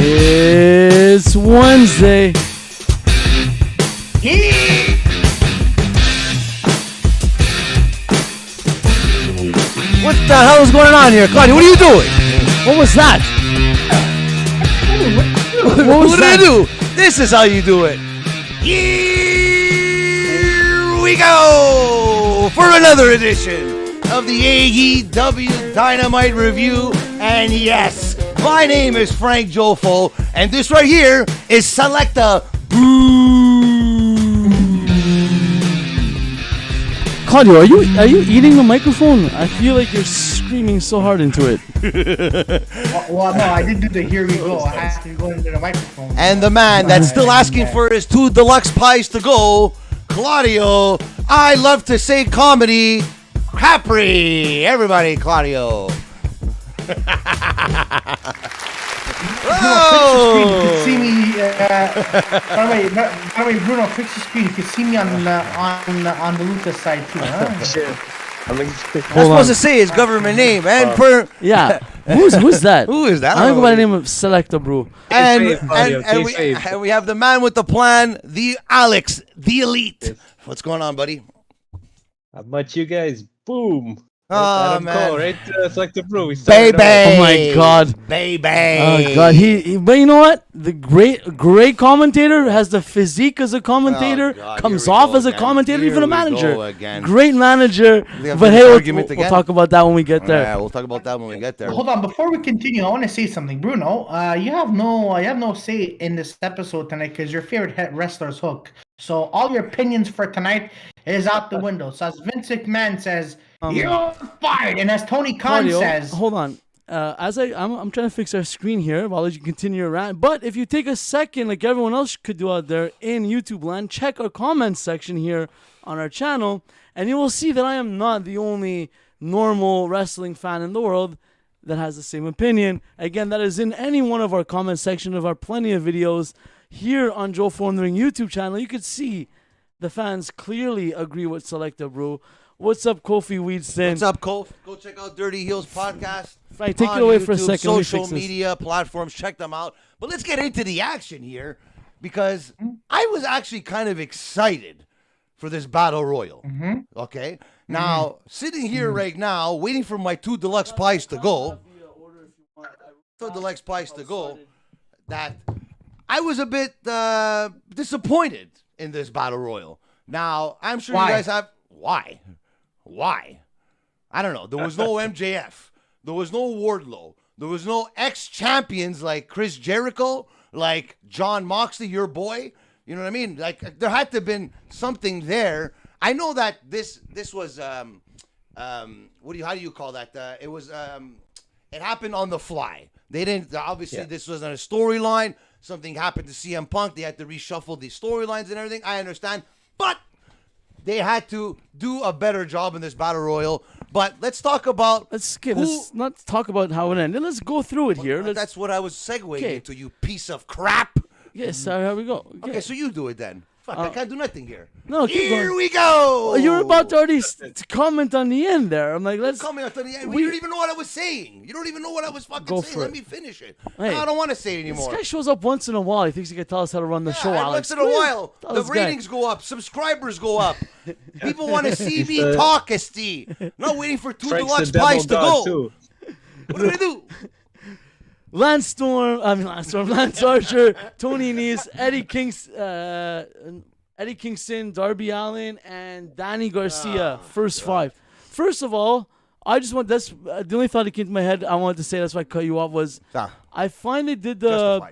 It's Wednesday. What the hell is going on here? Claudia, what are you doing? What was that? What did I do? This is how you do it. Here we go for another edition of the AEW Dynamite Review. And yes, my name is Frank Jofo, and this right here is Selecta Claudio, are you eating the microphone? I feel like you're screaming so hard into it. Well, no, I didn't do the here we go. I had to go into the microphone. And the man that's still asking for his 2 deluxe pies to go, Claudio. I love to say comedy. Capri. Everybody, Claudio. Oh! You can see me. By the way, Bruno, fix the screen. You can see me on the Lucas side too. Huh? Shit. I'm supposed to say his government name and yeah. Who's that? Who is that? I don't go by the name of Selecta, bro. And we have the man with the plan, the Alex, the Elite. What's going on, buddy? Not much, you guys. Boom. Oh, man. Right? It's like the brew. Baby. Oh, my God. Baby. Oh, God. But you know what? The great commentator has the physique as a commentator, comes off as a commentator, even a manager. Great manager. But hey, we'll talk about that when we get there. Yeah, we'll talk about that when we get there. Hold on. Before we continue, I want to say something. Bruno, you have no say in this episode tonight because your favorite wrestler's Hook. So all your opinions for tonight is out the window. So as Vince McMahon says, you're fired. And as Tony Khan says... Hold on. I'm trying to fix our screen here. I'll let you continue your rant. But if you take a second, like everyone else could do out there in YouTube land, check our comments section here on our channel, and you will see that I am not the only normal wrestling fan in the world that has the same opinion. Again, that is in any one of our comment section of our plenty of videos here on Joe Thundering YouTube channel. You could see the fans clearly agree with Selecta, bro. What's up, Kofi Weedston? What's up, Kof? Go check out Dirty Heels podcast. Frank, take it away YouTube, for a second. Social media platforms, check them out. But let's get into the action here because I was actually kind of excited for this Battle Royal. Okay? Now, sitting here right now, waiting for my 2 deluxe pies to go. 2 deluxe pies to go. That I was a bit disappointed in this Battle Royal. Now, I'm sure you guys have... Why? I don't know. There was no MJF. There was no Wardlow. There was no ex-champions like Chris Jericho, like Jon Moxley, your boy. You know what I mean? Like, there had to have been something there. I know that this was, how do you call that? It was, it happened on the fly. They didn't, obviously, this wasn't a storyline. Something happened to CM Punk. They had to reshuffle the storylines and everything. I understand. But they had to do a better job in this Battle Royal. But let's talk about... Let's not talk about how it ended. Let's go through it here. That's what I was segueing into, you piece of crap. Yes, here we go. Okay, so you do it then. Fuck, I can't do nothing here. No, here we go. You were about to already comment on the end there. I'm like, let's comment on the end. You don't even know what I was saying. You don't even know what I was fucking saying. Let me finish it. Hey, I don't want to say it anymore. This guy shows up once in a while. He thinks he can tell us how to run the show, Alex. Once in a while, the ratings go up, subscribers go up. People want to see me talk, Esti. Not waiting for 2 deluxe pies to go. What do I do? Lance Archer, Tony Nese, Eddie Kingston, Darby Allin, and Danny Garcia. First 5. First of all, I just want the only thought that came to my head. I wanted to say that's why I cut you off was I finally did the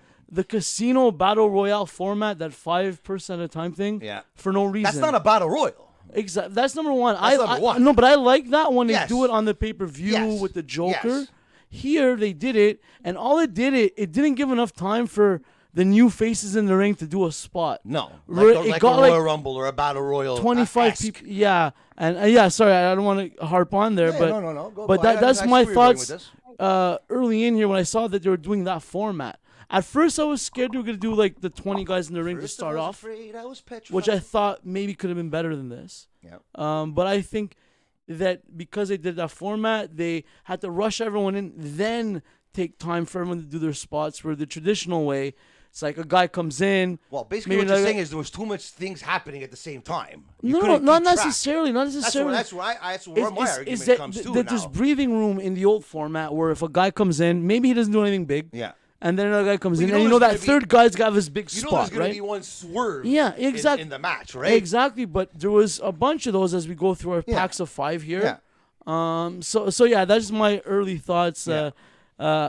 casino battle royale format, that 5 person at a time thing. Yeah. For no reason. That's not a battle royal. Exactly. That's number one. Number one. No, but I like that when they do it on the pay-per-view with the Joker. Yes. Here they did it, and all it did, it didn't give enough time for the new faces in the ring to do a spot. No, It like a got, Royal Rumble or a Battle Royal. 25 people. Yeah, and yeah, sorry, I don't want to harp on there, Yeah, but no. but I that's see my where you're going with thoughts this. early in here when I saw that they were doing that format. At first, I was scared they were gonna do like the 20 guys in the ring to First, start I was off, afraid, I was petrified. which I thought maybe could have been better than this. Yeah. But I think that because they did that format, they had to rush everyone in, then take time for everyone to do their spots. Where the traditional way, it's like a guy comes in. Well, basically maybe what you're like- saying is there was too much things happening at the same time. You No, couldn't not keep track. necessarily. Not necessarily. That's where my argument that comes to that there's now. breathing room in the old format where if a guy comes in, maybe he doesn't do anything big. Yeah. And then another guy comes But in, you and know you know there's that gonna be- third guy's got his big You know spot, there's going right? to be one swerve Yeah, exactly. in the match, right? Exactly, but there was a bunch of those as we go through our Yeah. packs of 5 here. Yeah. So yeah, that's my early thoughts Yeah.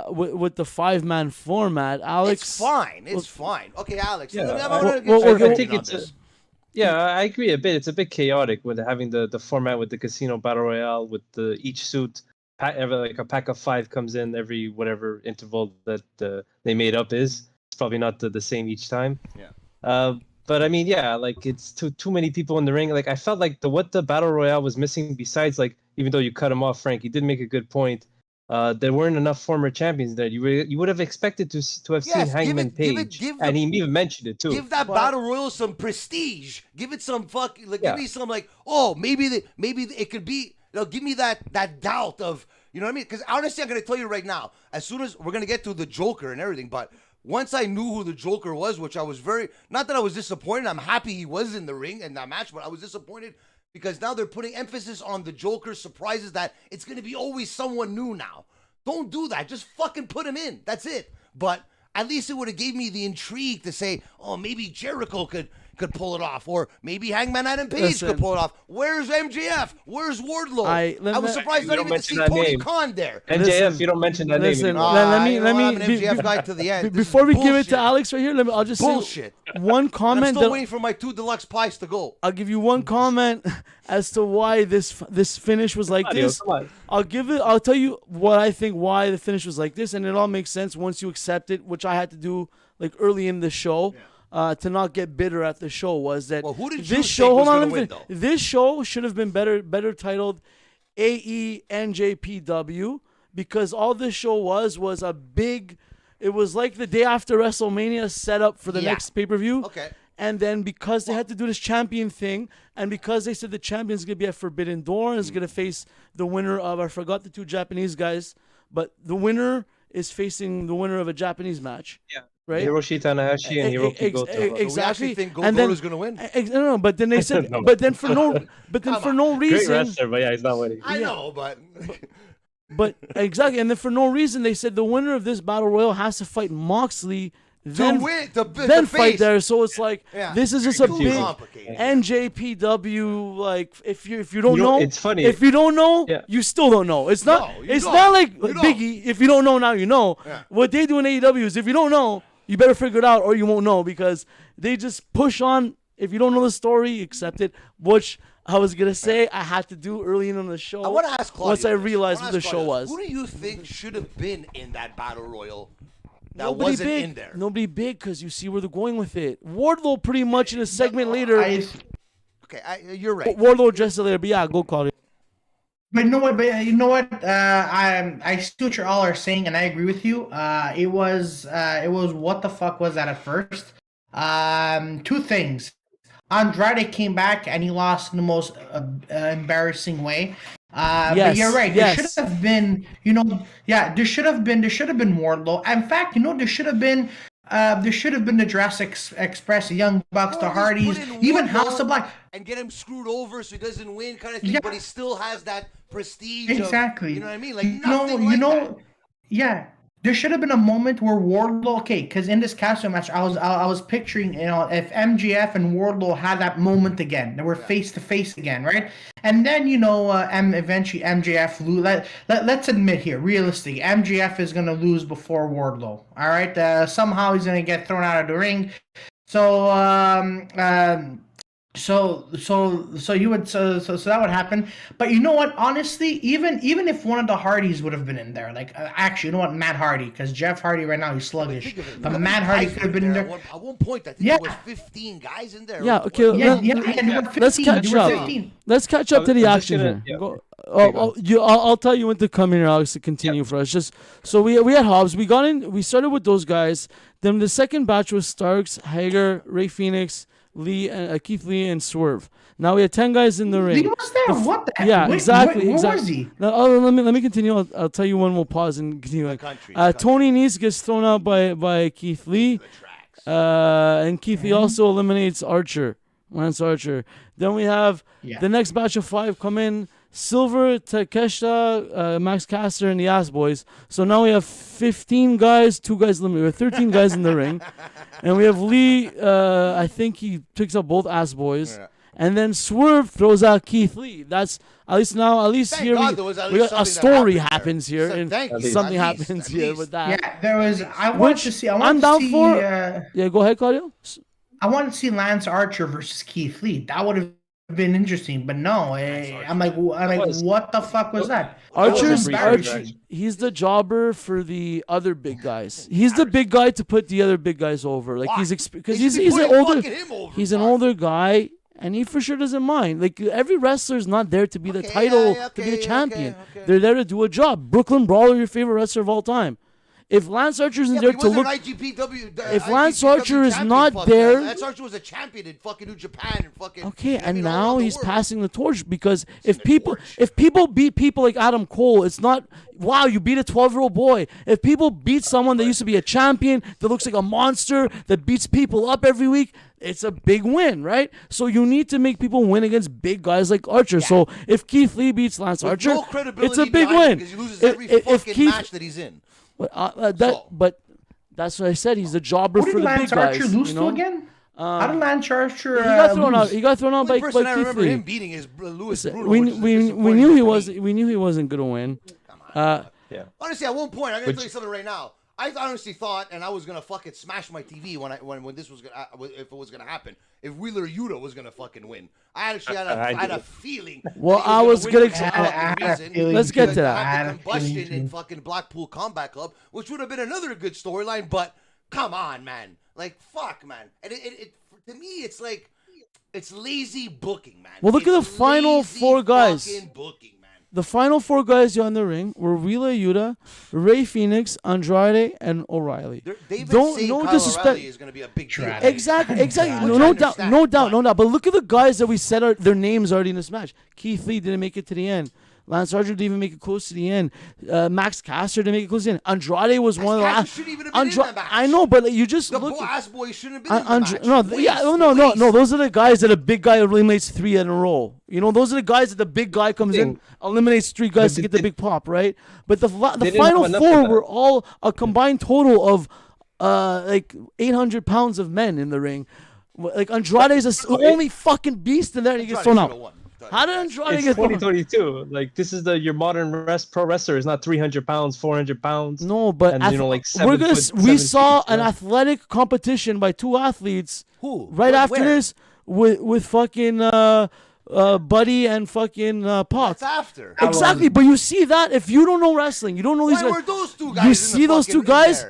with the 5-man format. Alex, It's fine. It's fine. Okay, Alex. Yeah, I I- wanna get well, your okay, I opinion think on it's this. Yeah, I agree a bit. It's a bit chaotic with having the format with the casino battle royale with each suit. Like a pack of 5 comes in every whatever interval that they made up is. It's probably not the same each time. Yeah. But I mean, yeah, like it's too many people in the ring. Like I felt like what the battle royale was missing, besides like even though you cut him off, Frank, you did make a good point. There weren't enough former champions there. You would have expected to have seen Yes, Hangman Page, and he even mentioned it too. Give that battle royal some prestige. Give it some fucking. Like, Yeah. Give me some like. Oh, maybe it could be. Give me that doubt of. You know what I mean? Because honestly, I'm gonna tell you right now. As soon as we're gonna get to the Joker and everything, but once I knew who the Joker was, which I was not that I was disappointed. I'm happy he was in the ring in that match, but I was disappointed because now they're putting emphasis on the Joker surprises that it's gonna be always someone new now. Don't do that. Just fucking put him in. That's it. But at least it would have gave me the intrigue to say, oh, maybe Jericho could pull it off, or maybe Hangman Adam Page Listen. could pull it off. Where's MJF? Where's Wardlow? I was let- surprised You not don't even to see mention that Tony name. Khan there. MJF, Listen, you don't mention that listen, name anymore. let me- I'm an be- MJF guy to the end. This is before we give it to bullshit. Alex right here, I'll just Bullshit. say one And I'm comment. still waiting for my 2 deluxe pies to go. I'll give you one comment as to why this finish was like Audio, this. come on. I'll tell you what I think why the finish was like this, and it all makes sense once you accept it, which I had to do like early in the show. To not get bitter at the show was that Well, who did you this think show. was Hold on, gonna let me win, finish. though? This show should have been better titled AENJPW because all this show was a big. It was like the day after WrestleMania set up for the Yeah. next pay-per-view. Okay. And then because they had to do this champion thing, and because they said the champion's gonna be at Forbidden Door and is gonna face the winner of, I forgot the 2 Japanese guys, but the winner is facing the winner of a Japanese match. Yeah. Right. Hiroshi Tanahashi and Hiroki Goto. So we actually Exactly. think And then- Goto's going to win? No, but then they said, No. but then for no Great reason, wrestler, but yeah, he's not winning. I know, but but exactly, and then for no reason they said the winner of this battle royal has to fight Moxley, then win, then the fight face. there. So it's like Yeah. this is just a Too big complicated. NJPW. Like if you don't You know, know, it's funny. If you don't know, Yeah. you still don't know. It's not. No, you it's don't. not like You don't. Biggie. If you don't know now, you know. Yeah. What they do in AEW is if you don't know, you better figure it out or you won't know because they just push on. If you don't know the story, accept it. Which I was gonna say I had to do early in on the show. I want to ask Claudia. once I this. realized wanna what the ask show Claudia was. this. Who do you think should have been in that battle royal that Nobody wasn't big. in there? Nobody big because you see where they're going with it. Wardlow pretty much in a segment later. Okay, you're right. Wardlow dressed it later, but yeah, go Claudia. But you know what? I see what you all are saying, and I agree with you. It was what the fuck was that at first? 2 things. Andrade came back and he lost in the most embarrassing way. But Yes, you're right. yes. There should have been, there should have been Wardlow. In fact, there should have been the Jurassic Express, the Young Bucks, the Or just Hardys, put in even Wardlow House of Black. and get him screwed over so he doesn't win, kind of thing. Yeah. But he still has that prestige. Exactly. You know what I mean? Like nothing like that. Yeah. There should have been a moment where Wardlow, because in this castle match, I was picturing, if MJF and Wardlow had that moment again, they were face to face again, right? And then, eventually MJF lose. Let's admit here, realistically, MJF is gonna lose before Wardlow. All right, somehow he's gonna get thrown out of the ring. So So you would so that would happen. But you know what? Honestly, even if one of the Hardys would have been in there, like actually, you know what? Matt Hardy, because Jeff Hardy right now he's sluggish. But Matt Hardy could have been in there. At one point, I think there was 15 guys in there. Yeah. Okay. Let's catch up. Let's catch up to the action here. Yeah. I'll tell you when to come in here, Alex, to continue for us. Just so we had Hobbs. We got in. We started with those guys. Then the second batch was Starks, Hager, Ray Phoenix, Lee, and Keith Lee, and Swerve. Now we had 10 guys in the ring. Lee was there. What the heck? Yeah, exactly. Where was he? Now, let me continue. I'll tell you when we'll pause and continue. Tony Nese gets thrown out by Keith Lee, and Keith Lee also eliminates Lance Archer. Then we have the next batch of 5 come in. Silver, Takeshita, Max Caster, and the Ass Boys. So now we have 15 guys, 2 guys limited. We have 13 guys in the ring. And we have Lee, I think he picks up both Ass Boys. Yeah. And then Swerve throws out Keith Lee. That's at least Thank here God we got a story happens here. So and something happens here with that. Yeah, there was. I wanted to see. Yeah, go ahead, Claudio. I wanted to see Lance Archer versus Keith Lee. That would have been interesting, but no. I'm like, what the fuck was that? Archer, he's the jobber for the other big guys. He's the big guy to put the other big guys over. Like because he's an older guy, and he for sure doesn't mind. Like every wrestler's not there to be the title, to be the champion. They're there to do a job. Brooklyn Brawler, your favorite wrestler of all time. If Lance Archer isn't there to look, if Lance Archer is not there, Lance Archer was a champion in fucking New Japan and fucking. Okay, and now he's passing the torch because if people beat people like Adam Cole, it's not wow you beat a 12-year-old boy. If people beat someone that used to be a champion that looks like a monster that beats people up every week, it's a big win, right? So you need to make people win against big guys like Archer. Yeah. So if Keith Lee beats Lance Archer, it's a big win. Because he loses every fucking match that he's in. But that's what I said. He's the jobber for the big guys. Who did Lance Archer lose to again? How did Lance Archer he got thrown out? He got thrown out by Keith Lee. I remember him beating is Louis Bruno. We knew he wasn't going to win. Come on. Honestly, at one point, I'm going to tell you something right now. I honestly thought, and I was gonna fucking smash my TV when this was gonna if it was gonna happen. If Wheeler Yuta was gonna fucking win, I actually had a feeling. Well, I was gonna. Let's get to that. I had the combustion in fucking Blackpool Combat Club, which would have been another good storyline. But come on, man, like fuck, man, and it to me, it's like it's lazy booking, man. Well, look at the final 4 guys. Booking, the final 4 guys in the ring were Wheeler Yuta, Ray Phoenix, Andrade, and O'Reilly. No disrespect. O'Reilly is going to be a big deal. Exactly. No doubt. But look at the guys that we said their names already in this match. Keith Lee didn't make it to the end. Lance Archer didn't even make it close to the end. Max Caster didn't make it close to the end. Andrade was one of the last. Shouldn't even have been in that match. I know, but you just the look. Ass Boy shouldn't have been in the match. No. Those are the guys that a big guy eliminates 3 in a row. You know, those are the guys that the big guy comes in, eliminates 3 guys to get the big pop, right? But the final 4 were all a combined total of like 800 pounds of men in the ring. Like Andrade is the only fucking beast in there, and he gets thrown out. How did Andrade get 2022? Like this is your modern pro wrestler is not 300 pounds, 400 pounds. No, but we saw an athletic competition by 2 athletes. Who? Right after this with fucking Buddy and fucking Pac. That's after. Exactly, but you see that if you don't know wrestling, you don't know these guys. Why were those 2 guys? You see those 2 guys.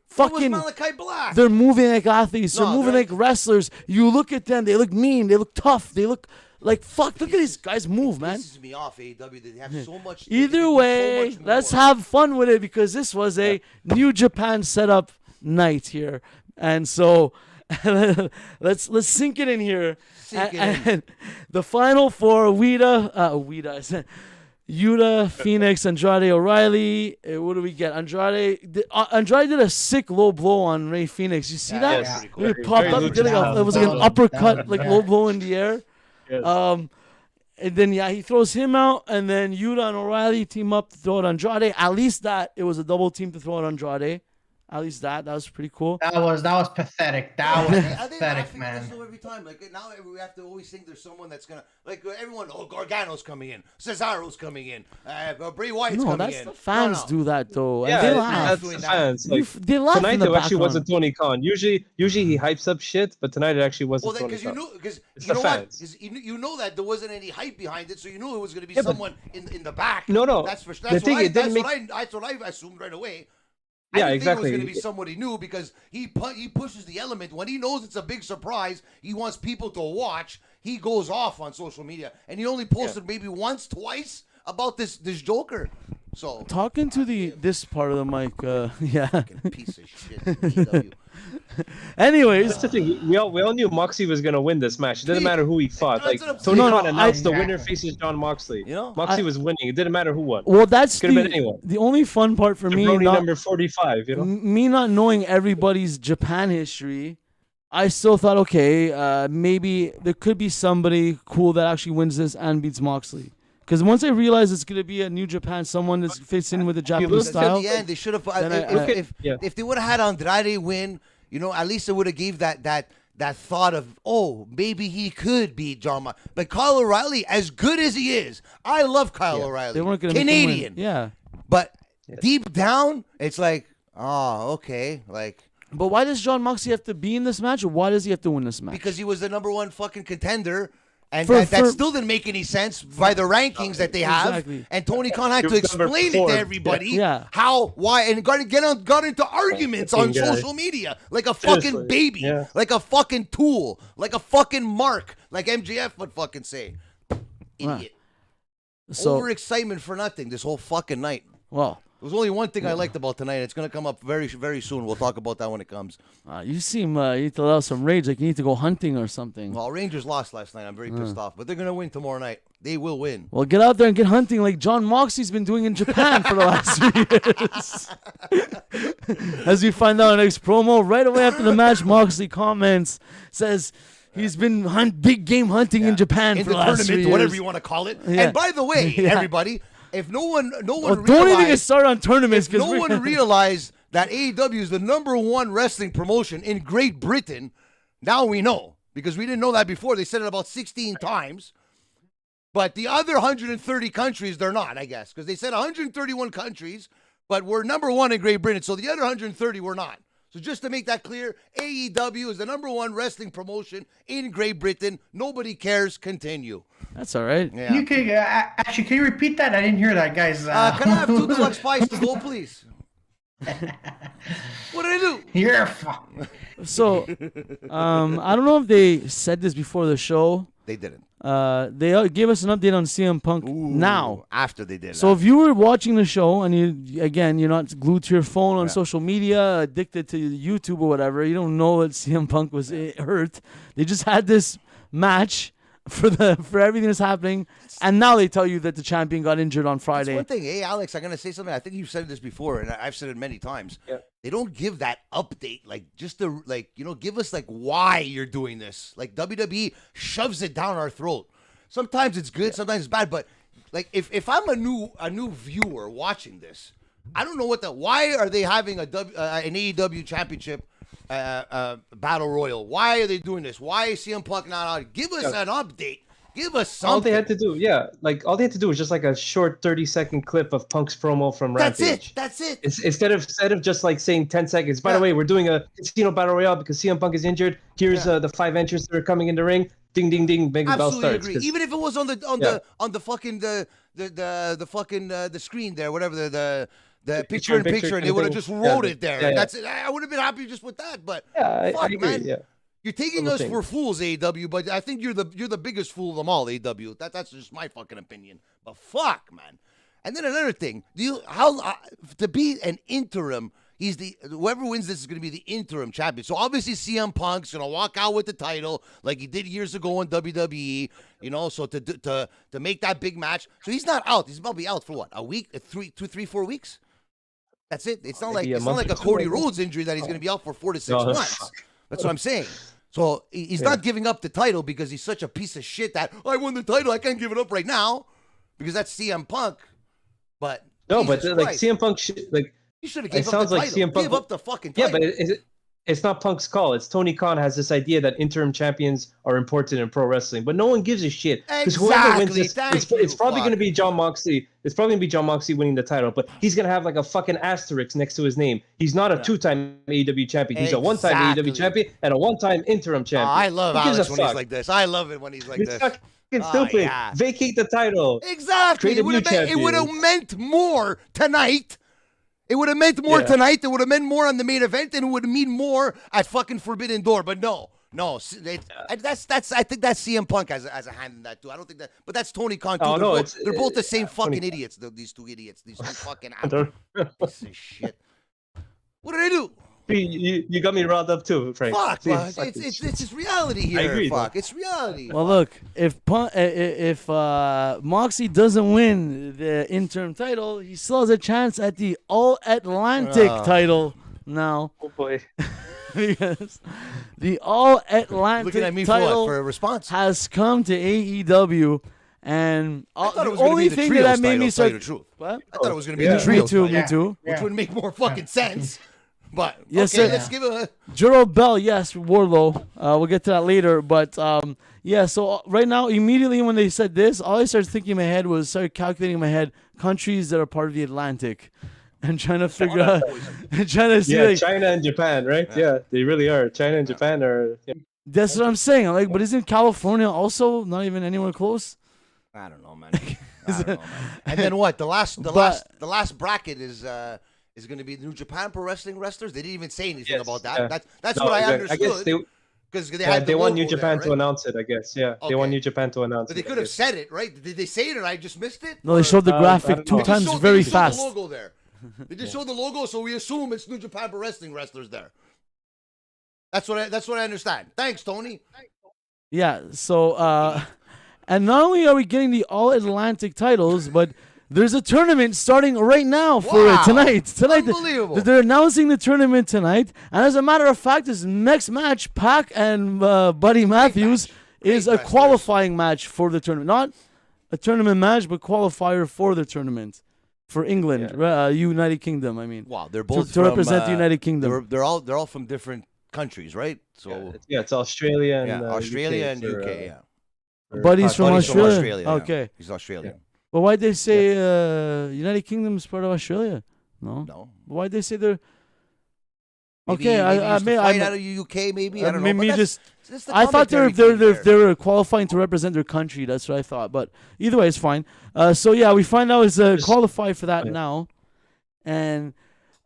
Fucking, Black? They're moving like athletes. They're moving like wrestlers. You look at them. They look mean. They look tough. They look. Like, fuck, look at these guys move, man. This pisses me off, AEW. They have so much. Either way, let's have fun with it because this was a New Japan setup night here. And so let's sink it in here. And the final 4, Yuta, Phoenix, Andrade, O'Reilly. What do we get? Andrade did a sick low blow on Ray Phoenix. You see that? Yes. It popped up. It was like an uppercut, like low blow in the air. Yes. And then he throws him out, and then Yuta and O'Reilly team up to throw it Andrade. At least it was a double team to throw it Andrade. At least that was pretty cool. That was pathetic. That was Are they pathetic, laughing at man. us though every time? Like now we have to always think there's someone that's gonna like everyone. Oh, Gargano's coming in, Cesaro's coming in, Bray Wyatt's No, coming that's in. the fans No. do that though. Yeah, And they laugh. that's the fans. Like, They laugh tonight in the though actually background. wasn't Tony Khan. Usually he hypes up shit, but tonight it actually wasn't Well, Tony because you Khan. knew, because It's you the know what, fans. 'Cause you know that there wasn't any hype behind it, so you knew it was going to be Yeah, but- someone in the back. No. That's for The that's thing, what I, it didn't that's what I assumed right away. Yeah, I didn't exactly. think it was going to be somebody new because he pushes the element when he knows it's a big surprise. He wants people to watch. He goes off on social media, and he only posted maybe once, twice about this Joker. So Talking to this part of the mic, yeah. fucking piece of shit. AEW. Anyways, That's the thing. We all knew Moxley was gonna win this match. It didn't matter who he fought. That's Like what I'm Tony saying. Khan announced the I- winner faces Jon Moxley. You know? Moxley was winning. It didn't matter who won. well, that's Could've been anyone. the only fun part for me. Jabroni Not, number 45. You know. me not knowing everybody's Japan history, I still thought, okay, maybe there could be somebody cool that actually wins this and beats Moxley. Because once I realized it's gonna be a New Japan, someone that fits in with the Japanese look at style. At the end, they should have. Then If they would have had Andrade win, you know, at least it would have gave that thought of, oh, maybe he could beat Jon Moxley. But Kyle O'Reilly, as good as he is, I love Kyle O'Reilly. They weren't gonna make him win. Canadian. Yeah. But deep down, it's like, oh, okay, like But why does Jon Moxley have to be in this match, or why does he have to win this match? because he was the number one fucking contender. And For- that for- still didn't make any sense by the rankings that they have. Exactly. And Tony Khan had He to was number explain it to 4. everybody Yeah. how, why, and got into arguments on Fucking guy. social media like a fucking Seriously. baby, Yeah. like a fucking tool, like a fucking mark, like MJF would fucking say. Idiot. So, Overexcitement for nothing this whole fucking night. well, There was only one thing I liked about tonight. It's going to come up very, very soon. We'll talk about that when it comes. you seem you need to let out some rage, like you need to go hunting or something. Well, Rangers lost last night. I'm very pissed off. But they're going to win tomorrow night. They will win. Well, get out there and get hunting like Jon Moxley's been doing in Japan for the last 3 years. As we find out in the next promo, right away after the match, Moxley comments, says he's been big game hunting in Japan In for the the last 3 tournament, years. whatever you want to call it. Yeah. And by the way, Yeah. everybody, if no one Well, don't even get realized, started on tournaments if no because one realized that AEW is the #1 wrestling promotion in Great Britain, now we know. Because we didn't know that before. They said it about 16 times. But the other 130 countries, they're not, I guess. Because they said 131 countries, but we're #1 in Great Britain. So the other 130 we're not. So just to make that clear, AEW is the #1 wrestling promotion in Great Britain. Nobody cares. Continue. that's all right. Yeah. You can actually, can you repeat that? I didn't hear that, guys. Can I have 2 deluxe pies to go, please? What did I do? You're fine. So, I don't know if they said this before the show. They didn't. They gave us an update on CM Punk now. After they did. So if you were watching the show and you're not glued to your phone on social media, addicted to YouTube or whatever, you don't know that CM Punk was hurt. They just had this match for everything that's happening, and now they tell you that the champion got injured on That's Friday. one thing. Hey, Alex, I'm gonna say something. I think you've said this before, and I've said it many times. Yeah. They don't give that update, like just to give us like why you're doing this. Like WWE shoves it down our throat. Sometimes it's good, sometimes it's bad. But like if I'm a new viewer watching this, I don't know why are they having an AEW championship battle royal? Why are they doing this? Why is CM Punk not out? Give us an update. Give us something. All they had to do, was just like a short 30-second clip of Punk's promo from Rampage. That's it. Instead of just like saying 10 seconds. By the way, we're doing a casino battle royale because CM Punk is injured. Here's the 5 entrants that are coming in the ring. Ding ding ding. Big bell Absolutely starts. agree. Even if it was on the fucking the screen there, whatever the picture in picture, and they would have just wrote it there. Yeah. That's it. I would have been happy just with that. But I fuck, agree. man. Yeah. You're taking Little us thing. for fools, AEW, but I think you're the biggest fool of them all, AEW. That's just my fucking opinion. But fuck, man. And then another thing, to be an interim, whoever wins this is going to be the interim champion. So obviously CM Punk's going to walk out with the title like he did years ago in WWE. You know, so to make that big match, so he's not out. He's about to be out for what, a week, 4 weeks. That's it. It's not like Maybe a month a or two, Cody I guess. Rhodes injury that he's going to be out for 4 to 6 No, months. That's what I'm saying. So he's not giving up the title because he's such a piece of shit that I won the title. I can't give it up right now because that's CM Punk. But No, Jesus but like Christ. CM Punk, You should have It gave up sounds the like title. CM Punk. Give up the fucking Yeah, title. but it's not Punk's call. It's Tony Khan has this idea that interim champions are important in pro wrestling, but no one gives a shit because whoever wins this, it's probably going to be Jon Moxley. It's probably going to be Jon Moxley winning the title, but he's going to have like a fucking asterisk next to his name. He's not a two-time AEW champion. He's a one-time AEW champion and a one-time interim champion. I love Alex when he's like this. I love it when he's like this. It's stupid. Yeah. Vacate the title. Exactly. It would have meant more tonight. It would have meant more tonight. It would have meant more on the main event, and it would mean more at fucking Forbidden Door. But no. I think that's CM Punk has a hand in that too. I don't think that, but that's Tony Khan too. They're both the same fucking idiots. These two idiots. These two fucking piece of shit. What did I do? You got me riled up too, Frank. Fuck, it's just reality here. I agree, fuck, it's reality. Well, look, if Moxley doesn't win the interim title, he still has a chance at the All Atlantic title now. Oh boy. Because the All Atlantic title for a response has come to AEW, and the only thing that made me start. What? I thought it was going to be the trio. Me too. Which would make more fucking sense. But yes, okay, sir. let's give a Jero Bell, yes, Wardlow. We'll get to that later, but yeah. So right now, immediately when they said this, all I started thinking in my head was calculating in my head countries that are part of the Atlantic, and trying to figure out, and trying to see. Yeah, China and Japan, right? Yeah, they really are. China and Japan are. Yeah. That's what I'm saying. Like, but isn't California also not even anywhere close? I don't know, man. And then what? The last bracket is going to be the New Japan Pro Wrestling wrestlers. They didn't even say anything about that. Yeah. That's what I understood. I guess because they want New Japan to announce it. I guess. Yeah, they want New Japan to announce it. But they could have said it, right? Did they say it, or I just missed it? No, they showed the graphic two times very fast. The logo there. They just showed the logo, so we assume it's New Japan Pro Wrestling wrestlers there. That's what I understand. Thanks, Tony. Yeah. So, and not only are we getting the All Atlantic titles, but there's a tournament starting right now for tonight. Unbelievable. They're announcing the tournament tonight, and as a matter of fact, this next match, Pac and Buddy Matthews, is a qualifying match for the tournament. Not a tournament match, but qualifier for the tournament for England, United Kingdom. I mean, wow, they're both to represent the United Kingdom. They're all from different countries, right? So it's Australia and Australia UK and UK. Yeah. Buddy's from Australia. Okay, Yeah. he's Australian. Well, why'd they say United Kingdom is part of Australia? No. Why'd they say they're... Maybe I fight out of UK, maybe. I don't know. I thought they were qualifying to represent their country. That's what I thought. But either way, it's fine. So yeah, we find out it's qualified for that now. And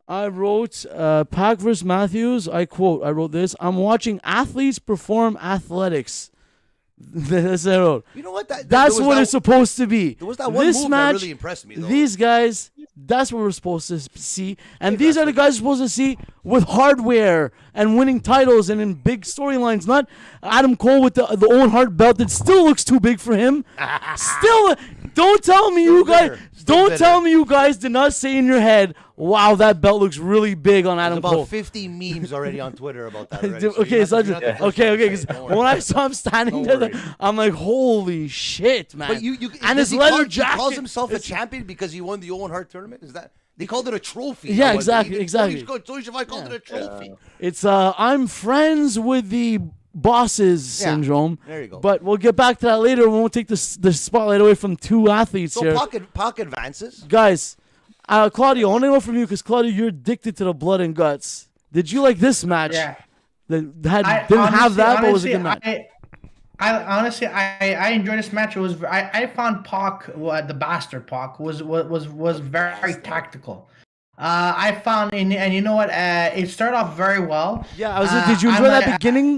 I wrote Pac versus Matthews. I wrote this: "I'm watching athletes perform athletics." That's what I wrote. You know what? That's what it's supposed to be. There was that one move that really impressed me, though. These guys, that's what we're supposed to see. And these are the guys we're supposed to see with hardware and winning titles and in big storylines. Not Adam Cole with the Owen Hart belt that still looks too big for him. Don't tell me you guys did not say in your head, wow, that belt looks really big on Adam Cole. About 50 memes already on Twitter about that. Already. Okay. Because when I saw him standing there, I'm like, holy shit, man. But and his leather jacket. He calls himself a champion because he won the Owen Hart tournament? Is that... They called it a trophy. Yeah, exactly. Tony Schiavone called it a trophy. It's I'm friends with the bosses syndrome. There you go. But we'll get back to that later. We won't take the spotlight away from two athletes here. So Pac advances. Guys, Claudio, I want to know from you because Claudio, you're addicted to the blood and guts. Did you like this match? Yeah. Didn't have that, but was a good match. I enjoyed this match. I found Pac, the bastard Pac, was very tactical. I found, and you know what? It started off very well. Yeah, did you enjoy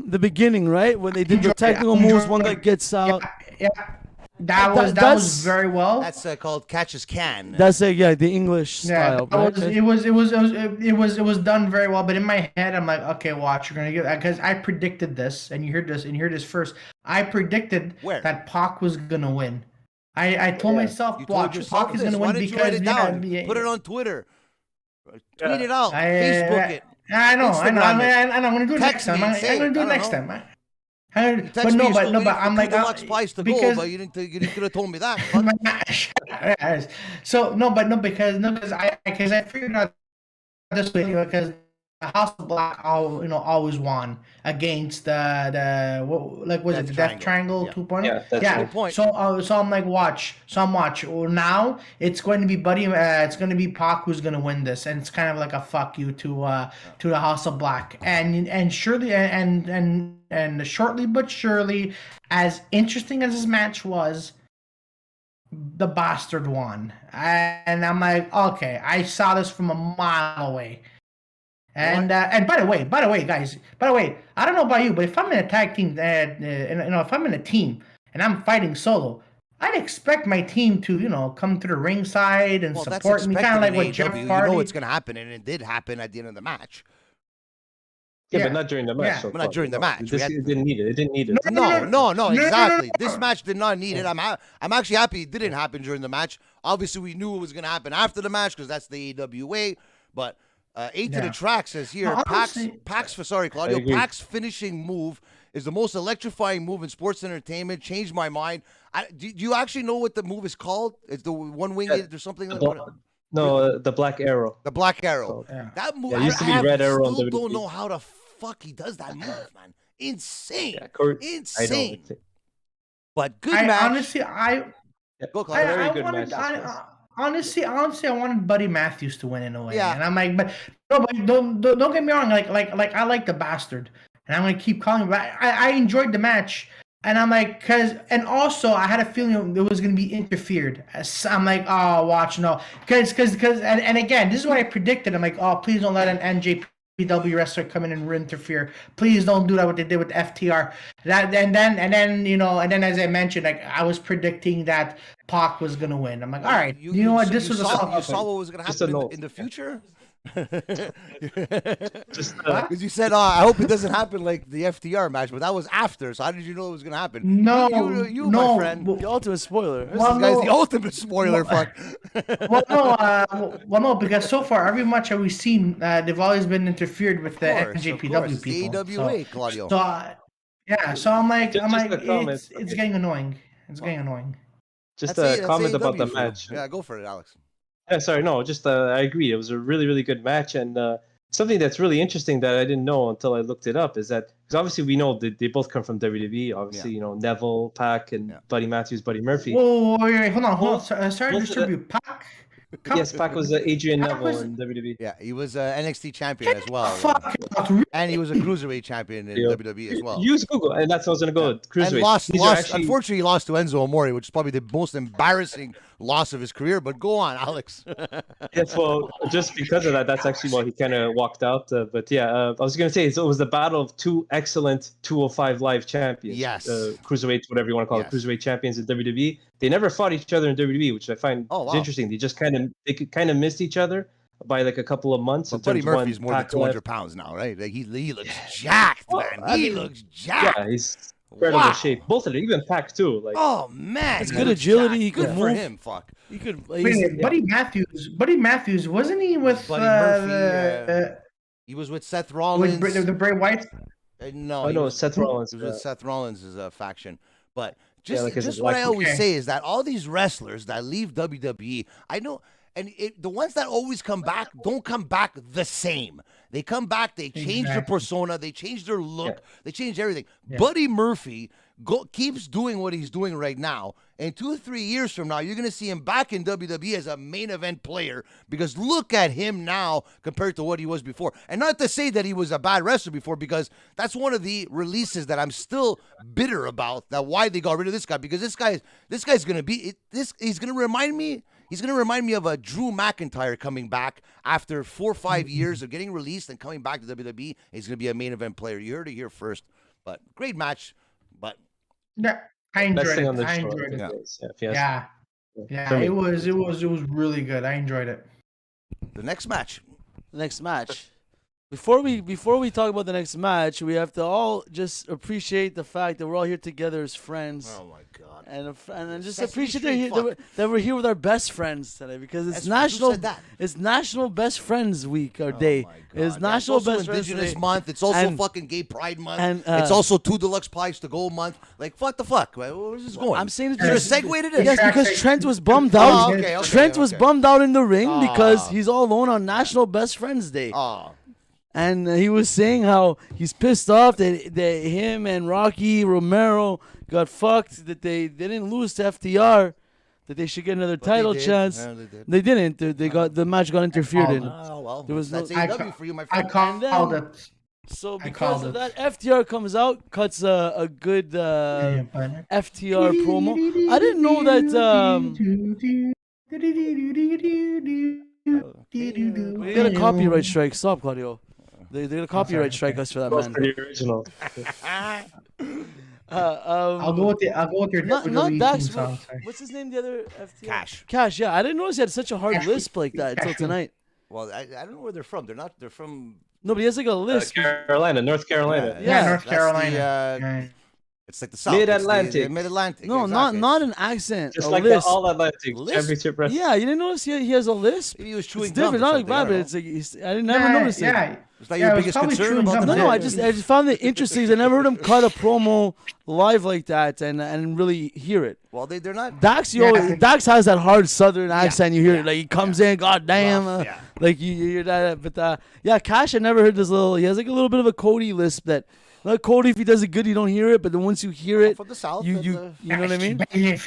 the beginning, right? When they did the technical moves, one guy gets out. Yeah. That was very well. That's called catch as can. That's the English style. Right? It was done very well. But in my head, I'm like, okay, watch, you're gonna get that because I predicted this, and you heard this first. I predicted that Pac was gonna win. I told myself, watch, Pac is gonna win because write it down? Put it on Twitter, tweet it out, Facebook it. I know. I'm gonna do it next time. I'm gonna do it next time. But I'm like spice to because go, but you could have told me that. because I figured out this way because the House of Black, always won against was it the Death Triangle Yeah. 2.0? Yeah, that's Yeah. right. point. So I'm like, watch. Well, now it's going to be it's going to be Pac who's going to win this, and it's kind of like a fuck you to the House of Black, and surely and shortly but surely, as interesting as this match was, the bastard won, and I'm like, okay, I saw this from a mile away. And by the way, guys, I don't know about you, but if I'm in a tag team, if I'm in a team and I'm fighting solo, I'd expect my team to, come to the ringside and support me, kind of like what Jeff Hardy. You know what's going to happen, and it did happen at the end of the match. Yeah, but not during the match. Yeah. So But not during the match. It didn't need it. It didn't need it. No, exactly. This match did not need it. I'm actually happy it didn't happen during the match. Obviously, we knew it was going to happen after the match because that's the AEW, but. To the track says here, Pac's finishing move is the most electrifying move in sports entertainment. Changed my mind. Do you actually know what the move is called? It's the one winged or something? The Black Arrow. The Black Arrow. Yeah. That move. Yeah, it used to be Red Arrow. I still don't know how the fuck he does that move, man. Insane. Insane. I know. But good match. Honestly, Go, Claudio. Very good match. Honestly, I wanted Buddy Matthews to win in a way. Yeah. And I'm like, but don't get me wrong. Like I like the bastard, and I'm gonna keep calling him. But I enjoyed the match, and I'm like, and also I had a feeling it was gonna be interfered. I'm like, oh, watch because and again, this is what I predicted. I'm like, oh, please don't let an NJPW wrestler come in and interfere. Please don't do that. What they did with FTR. And then as I mentioned, like I was predicting that Pac was gonna win. I'm like, all right, you know what? This was you saw what was gonna happen in the future. Because you said, I hope it doesn't happen like the FTR match, but that was after. So how did you know it was gonna happen? No, my friend. The ultimate spoiler. This guy's the ultimate spoiler. Fuck. No, because so far every match that we've seen, they've always been interfered with the NJPW people. The AWA, Claudio. So I'm like, comment. it's getting annoying. It's getting annoying. Just a comment about the match. Yeah, go for it, Alex. Yeah, sorry, no, just I agree. It was a really, really good match, and something that's really interesting that I didn't know until I looked it up is that because obviously we know that they both come from WWE. Obviously, Neville, Pac, and Buddy Matthews, Buddy Murphy. Whoa, wait, hold on. Sorry to disturb you, Pac. Yes, Pac was Adrian Neville in WWE. Yeah, he was NXT champion as well. And he was a cruiserweight champion in WWE as well. Use Google, and that's how I was going to go. Cruiserweight. And unfortunately, he lost to Enzo Amore, which is probably the most embarrassing loss of his career. But go on, Alex. Yes, well, just because of that, that's actually why he kind of walked out. But yeah, I was going to say, so it was the battle of two excellent 205 Live champions. Yes. Cruiserweights, whatever you want to call it, cruiserweight champions in WWE. They never fought each other in WWE, which I find is interesting. They just kind of missed each other by like a couple of months. But Buddy Murphy's more than 200 pounds now, right? Like he looks jacked, man. He looks jacked. Yeah, he's incredible shape. Both of them, even Pac too. Like, oh man, it's good agility. He could good move. for him. Fuck. He could. Buddy Matthews, wasn't he with Buddy Murphy? He was with Seth Rollins. With the Bray Wyatt? No, Seth Rollins. He was with Seth Rollins' faction, but. Just what I always say is that all these wrestlers that leave WWE, I know, and the ones that always come back don't come back the same. They come back, they change their persona, they change their look, they change everything. Yeah. Buddy Murphy keeps doing what he's doing right now, and 2 or 3 years from now, you're going to see him back in WWE as a main event player, because look at him now compared to what he was before. And not to say that he was a bad wrestler before, because that's one of the releases that I'm still bitter about, that why they got rid of this guy, because this guy's going to be, he's going to remind me of a Drew McIntyre coming back after 4 or 5 years of getting released and coming back to WWE. He's going to be a main event player. You heard it here first. But great match. But yeah, I enjoyed it. Yeah. It was really good. I enjoyed it. The next match. Before we talk about the next match, we have to all just appreciate the fact that we're all here together as friends. Oh my god. And just Sesame appreciate Street that we're here with our best friends today because it's Who said that? it's National Best Friends Week or Day. My God. It's National also Best Friends Indigenous Day. Month. It's also And- fucking Gay Pride Month. and, it's also 2 deluxe pies to go month. Like what the fuck? Where's this going? I'm saying it's Is there a segue to this? Yes, because Trent was bummed Oh, out. okay, okay, Trent was okay. bummed out in the ring because he's all alone on National Best Friends Day. Oh. And he was saying how he's pissed off that him and Rocky Romero got fucked, that they didn't lose to FTR, that they should get another title did. chance. Yeah, they did. They didn't. They got the match got interfered in. Oh well. There was that's no- AEW for you, my I friend. called it. So I because called of it. that, FTR comes out, cuts a good Yeah, partner. FTR promo. I didn't know that. We got a copyright strike. Stop, Claudio. They got a copyright strike us for that, That's man. pretty original. I'll go with your Not WWE Dax. theme song. Sorry. What's his name? The other FTR. Cash. Cash. Yeah, I didn't notice he had such a hard Cash. lisp like that until Cash. tonight. Well, I don't know where they're from. They're from. No, but he has like a lisp. Carolina, North Carolina. Yeah, North that's Carolina. the, it's like the South. Mid-Atlantic. Mid-Atlantic. No, exactly. not an accent. Just a like lisp. the All Atlantic Lisp? Championship Wrestling. Yeah, you didn't notice he has a lisp. Maybe he was chewing It's different. gum or Not like something, I that, but don't it's like I never Yeah, noticed it. yeah. Is that Yeah, your it was biggest probably concern chewing about gum. the No, Yeah. I just found it interesting. I never heard him cut a promo live like that and really hear it. Well, they're not. Dax, Yeah. Dax has that hard Southern accent. You hear it like he comes in, god damn, Rough, yeah. like you hear that. But yeah, Cash, I never heard this little. He has like a little bit of a Cody lisp that. Like Cody, if he does it good, you don't hear it. But then once you hear it, From the South. you and, you know what I mean? Okay,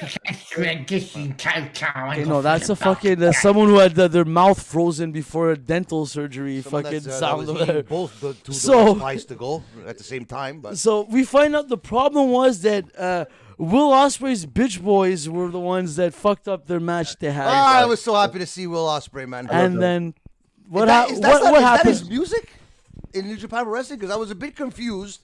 Okay, no, that's a fucking someone who had their mouth frozen before a dental surgery. someone Fucking that's, that sound was of eating that. both the 2 So- deluxe pies to go at the same time. But So we find out the problem was that Will Ospreay's bitch boys were the ones that fucked up their match they had. I was so happy to see Will Ospreay, man. And then what Is that happened? not- What is that happened? his music in New Japan Pro Wrestling? Because I was a bit confused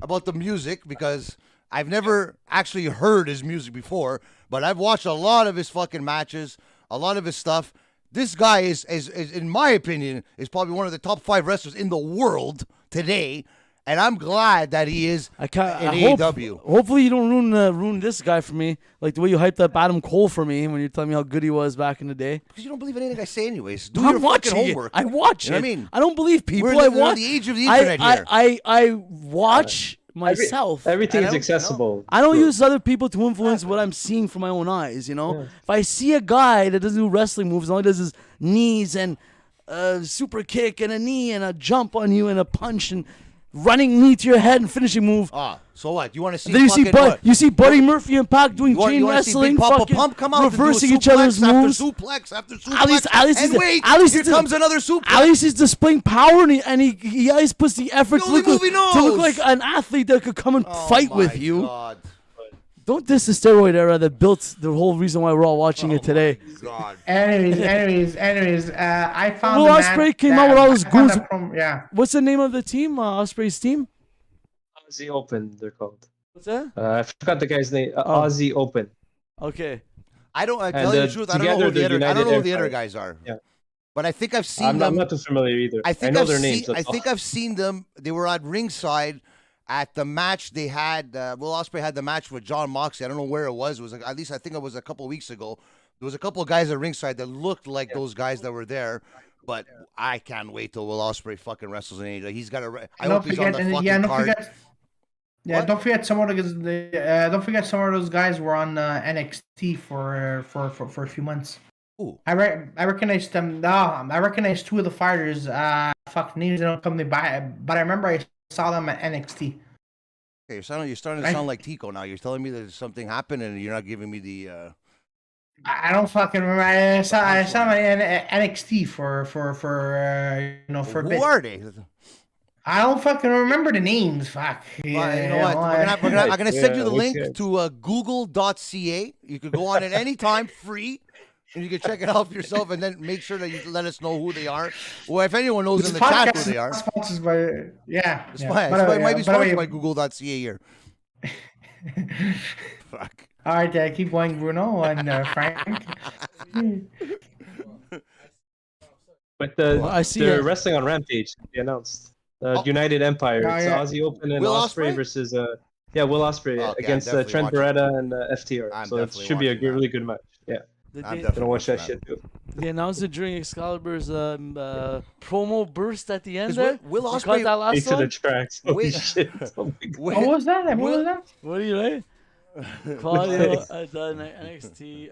about the music because I've never actually heard his music before, but I've watched a lot of his fucking matches, a lot of his stuff. This guy is in my opinion, is probably one of the top 5 wrestlers in the world today, and I'm glad that he is in AEW. Hopefully you don't ruin this guy for me, like the way you hyped up Adam Cole for me when you're telling me how good he was back in the day. Because you don't believe anything I say anyways. Do I'm your watching fucking it. homework. I watch You know it. what I mean? I don't believe people. We're I in the watch. age of the internet here. I watch myself. Everything I is know. accessible. I don't use other people to influence what I'm seeing from my own eyes, you know? If I see a guy that doesn't do wrestling moves, all he does is knees and a super kick and a knee and a jump on you and a punch and running knee to your head and finishing move. So what? You want to see? Then fucking what? you see Buddy Murphy and Pac doing chain You wanna see wrestling, Big Papa fucking Pump come out reversing and do a each other's suplex moves. after suplex after suplex. Alice and is wait, Alice here is comes another suplex. Alice is displaying power and he always puts the effort The to only look, move he to look knows. like an athlete that could come and Oh fight my with you. God. Don't diss the steroid era that built the whole reason why we're all watching it today. God. Anyways, I found Will the Ospreay match came that- out with all his I found goons. that from- yeah. What's the name of the team? Osprey's team? Aussie Open, they're called. What's that? I forgot the guy's name. Oh. Aussie Open. Okay. I don't. I And, tell you the truth. I don't know together who the they're other. I don't United know who the other Empire. guys are. Yeah. But I think I've seen I'm them. not too familiar either. I think know I've their seen. names. that's I think all. I've seen them. They were at ringside at the match they had. Will Ospreay had the match with Jon Moxley. I don't know where it was. It was like, at least I think it was a couple weeks ago. There was a couple of guys at ringside that looked like those guys that were there. But I can't wait till Will Ospreay fucking wrestles in AEW. He's got a. I hope he's on the fucking card. What? Don't forget some of don't forget some of those guys were on NXT for a few months. Ooh. I recognized them. I recognized 2 of the fighters. Fuck, names don't come to me by, but I remember I saw them at NXT. Okay, you're starting to sound like Tico now. You're telling me that something happened and you're not giving me the. I don't fucking remember. I saw them at NXT for a bit. Who are they? I don't fucking remember the names. Fuck. You know what? I'm gonna send you the link okay. to google.ca. You could go on at any time, free, and you can check it out for yourself, and then make sure that you let us know who they are, or if anyone knows in the chat who they are. Sponsored by, It's it might be sponsored by google.ca here. Fuck. All right, keep going, Bruno and Frank. But I see they're it. wrestling on Rampage. They announced United Empire. Oh, It's yeah. Aussie Open and Will Ospreay Ospreay? versus Will Ospreay Okay, I'm against definitely Trent watching Beretta and FTR. I'm So it definitely should be a watching that. really good match. Yeah, They, I'm they, definitely gonna watch that watching shit too. they announced it during Excalibur's promo burst at the end 'Cause there. Will You Ospreay- caught that last To the one? tracks. Holy Wait. shit! Oh my God. What was that? What was that? What do you right? Claudio at NXT.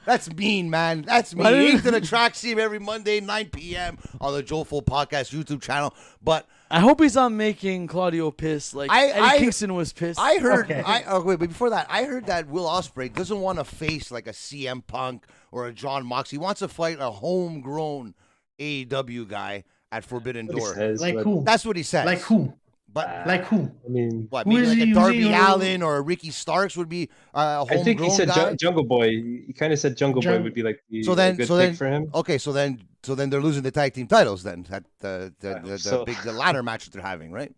That's mean, man. That's mean. Why did- He's to the track team every Monday, 9 p.m. on the Jofo Podcast YouTube channel. But I hope he's not making Claudio pissed like Eddie Kingston was pissed. I heard. Okay. Wait, but before that, I heard that Will Ospreay doesn't want to face like a CM Punk or a Jon Moxley. He wants to fight a homegrown AEW guy at Forbidden Door. Like who? That's what he says. Like who? But Like who? I mean, what? who Maybe is like he- a who's Darby he- Allin or a Ricky Starks would be a homegrown I think he said guy. Jungle Boy. He kind of said Jungle Boy would be like the So then, a good so then, pick for him. okay, so then they're losing the tag team titles then at the So- the ladder match that they're having, right?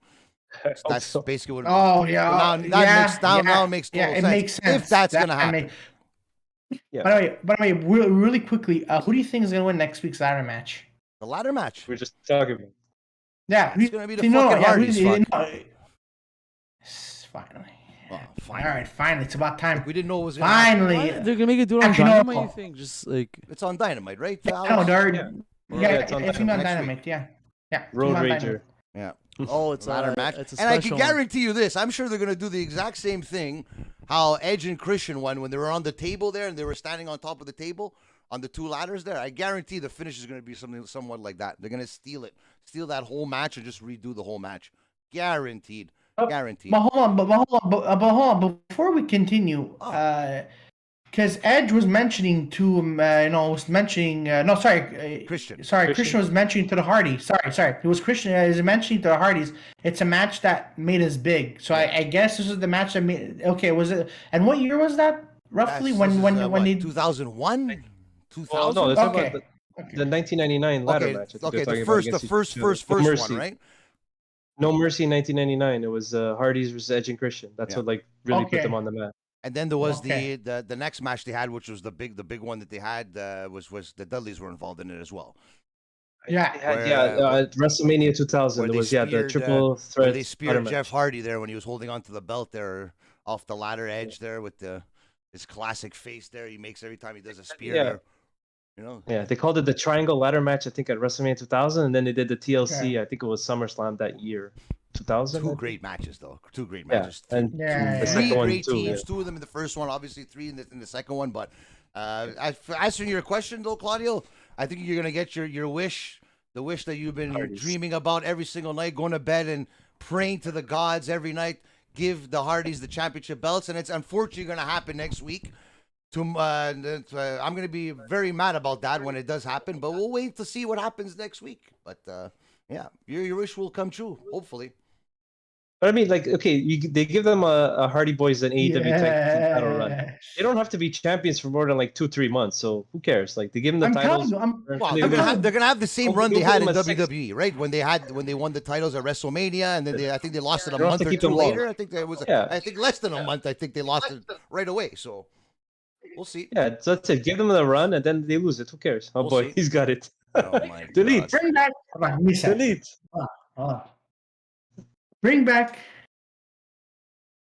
So that's So- basically what. Oh yeah. Now it makes total it sense. makes sense. If that's That gonna happen. Yeah. By the way, really quickly, who do you think is gonna win next week's ladder match? The ladder match. We're just talking about. Yeah, It's gonna be the fucking Hardys, fuck. Finally. Oh, All fine. right, finally, it's about time. We didn't know it was gonna happen. Finally. They're gonna make it do it on Actually, no. Dynamite. You think just like It's on Dynamite, right? No, Alex? they're, Yeah. yeah, Yeah, it's on it's on Dynamite. Dynamite. Yeah, yeah. it's Road on Rager. Dynamite. Yeah. oh, it's Ladder a match. It's a And I can special one. guarantee you this. I'm sure they're going to do the exact same thing how Edge and Christian won when they were on the table there and they were standing on top of the table on the two ladders there. I guarantee the finish is going to be something somewhat like that. They're going to steal that whole match and just redo the whole match. Guaranteed. Guaranteed. But hold on, but hold on. Before we continue, because Edge was mentioning to him, Christian. Christian was mentioning to the Hardys. Sorry, it was Christian. He was mentioning to the Hardys. It's a match that made us big. So I guess this is the match that made. Okay, was it? And what year was that roughly? When they 2001. 2000. Well, no, it's Okay. about the 1999 ladder match. I think Okay, they're the talking about first against each other. No Mercy. one, right? No Mercy in 1999. It was Hardys versus Edge and Christian. That's what like really put Okay. them on the map. And then there was Okay. the next match they had, which was the big one that they had was the Dudleys were involved in it as well. Yeah. At WrestleMania 2000, where it they was the speared, triple Where threat. they ladder speared match. Jeff Hardy there when he was holding onto the belt there off the ladder edge there with his classic face there he makes every time he does a spear Yeah. there. You know? Yeah, they called it the Triangle Ladder match. I think at WrestleMania 2000, and then they did the TLC. I think it was SummerSlam that year, 2000. Two great matches though. Two great Yeah, matches. and Yeah. the Three second one great too. teams. Yeah. Two of them in the first one, obviously three in the second one. But answering your question though, Claudio, I think you're gonna get your wish, the wish that you've been Hardys. dreaming about every single night, going to bed and praying to the gods every night. Give the Hardys the championship belts, and it's unfortunately going to happen next week. I'm going to be very mad about that when it does happen, but we'll wait to see what happens next week. But yeah, your wish will come true, hopefully. But I mean, like, okay, they give them a Hardy Boys and AEW tag team title run. Yeah. They don't have to be champions for more than like 2-3 months. So who cares? Like, they give them the I'm titles. telling you, Well, They they're win. gonna have the same Don't- run they don't had give in them a six. WWE, right? When they won the titles at WrestleMania, and then I think they lost it a You don't have month to or keep two them long. later. I think there was, Yeah. I think less than a month. I think they lost it right away. So we'll see. Yeah, so that's it. Give them the run, and then they lose it. Who cares? Oh We'll boy, see. he's got it. Oh my Delete. God. Bring back. Hold on, let me say. Delete. Hold on. Bring back.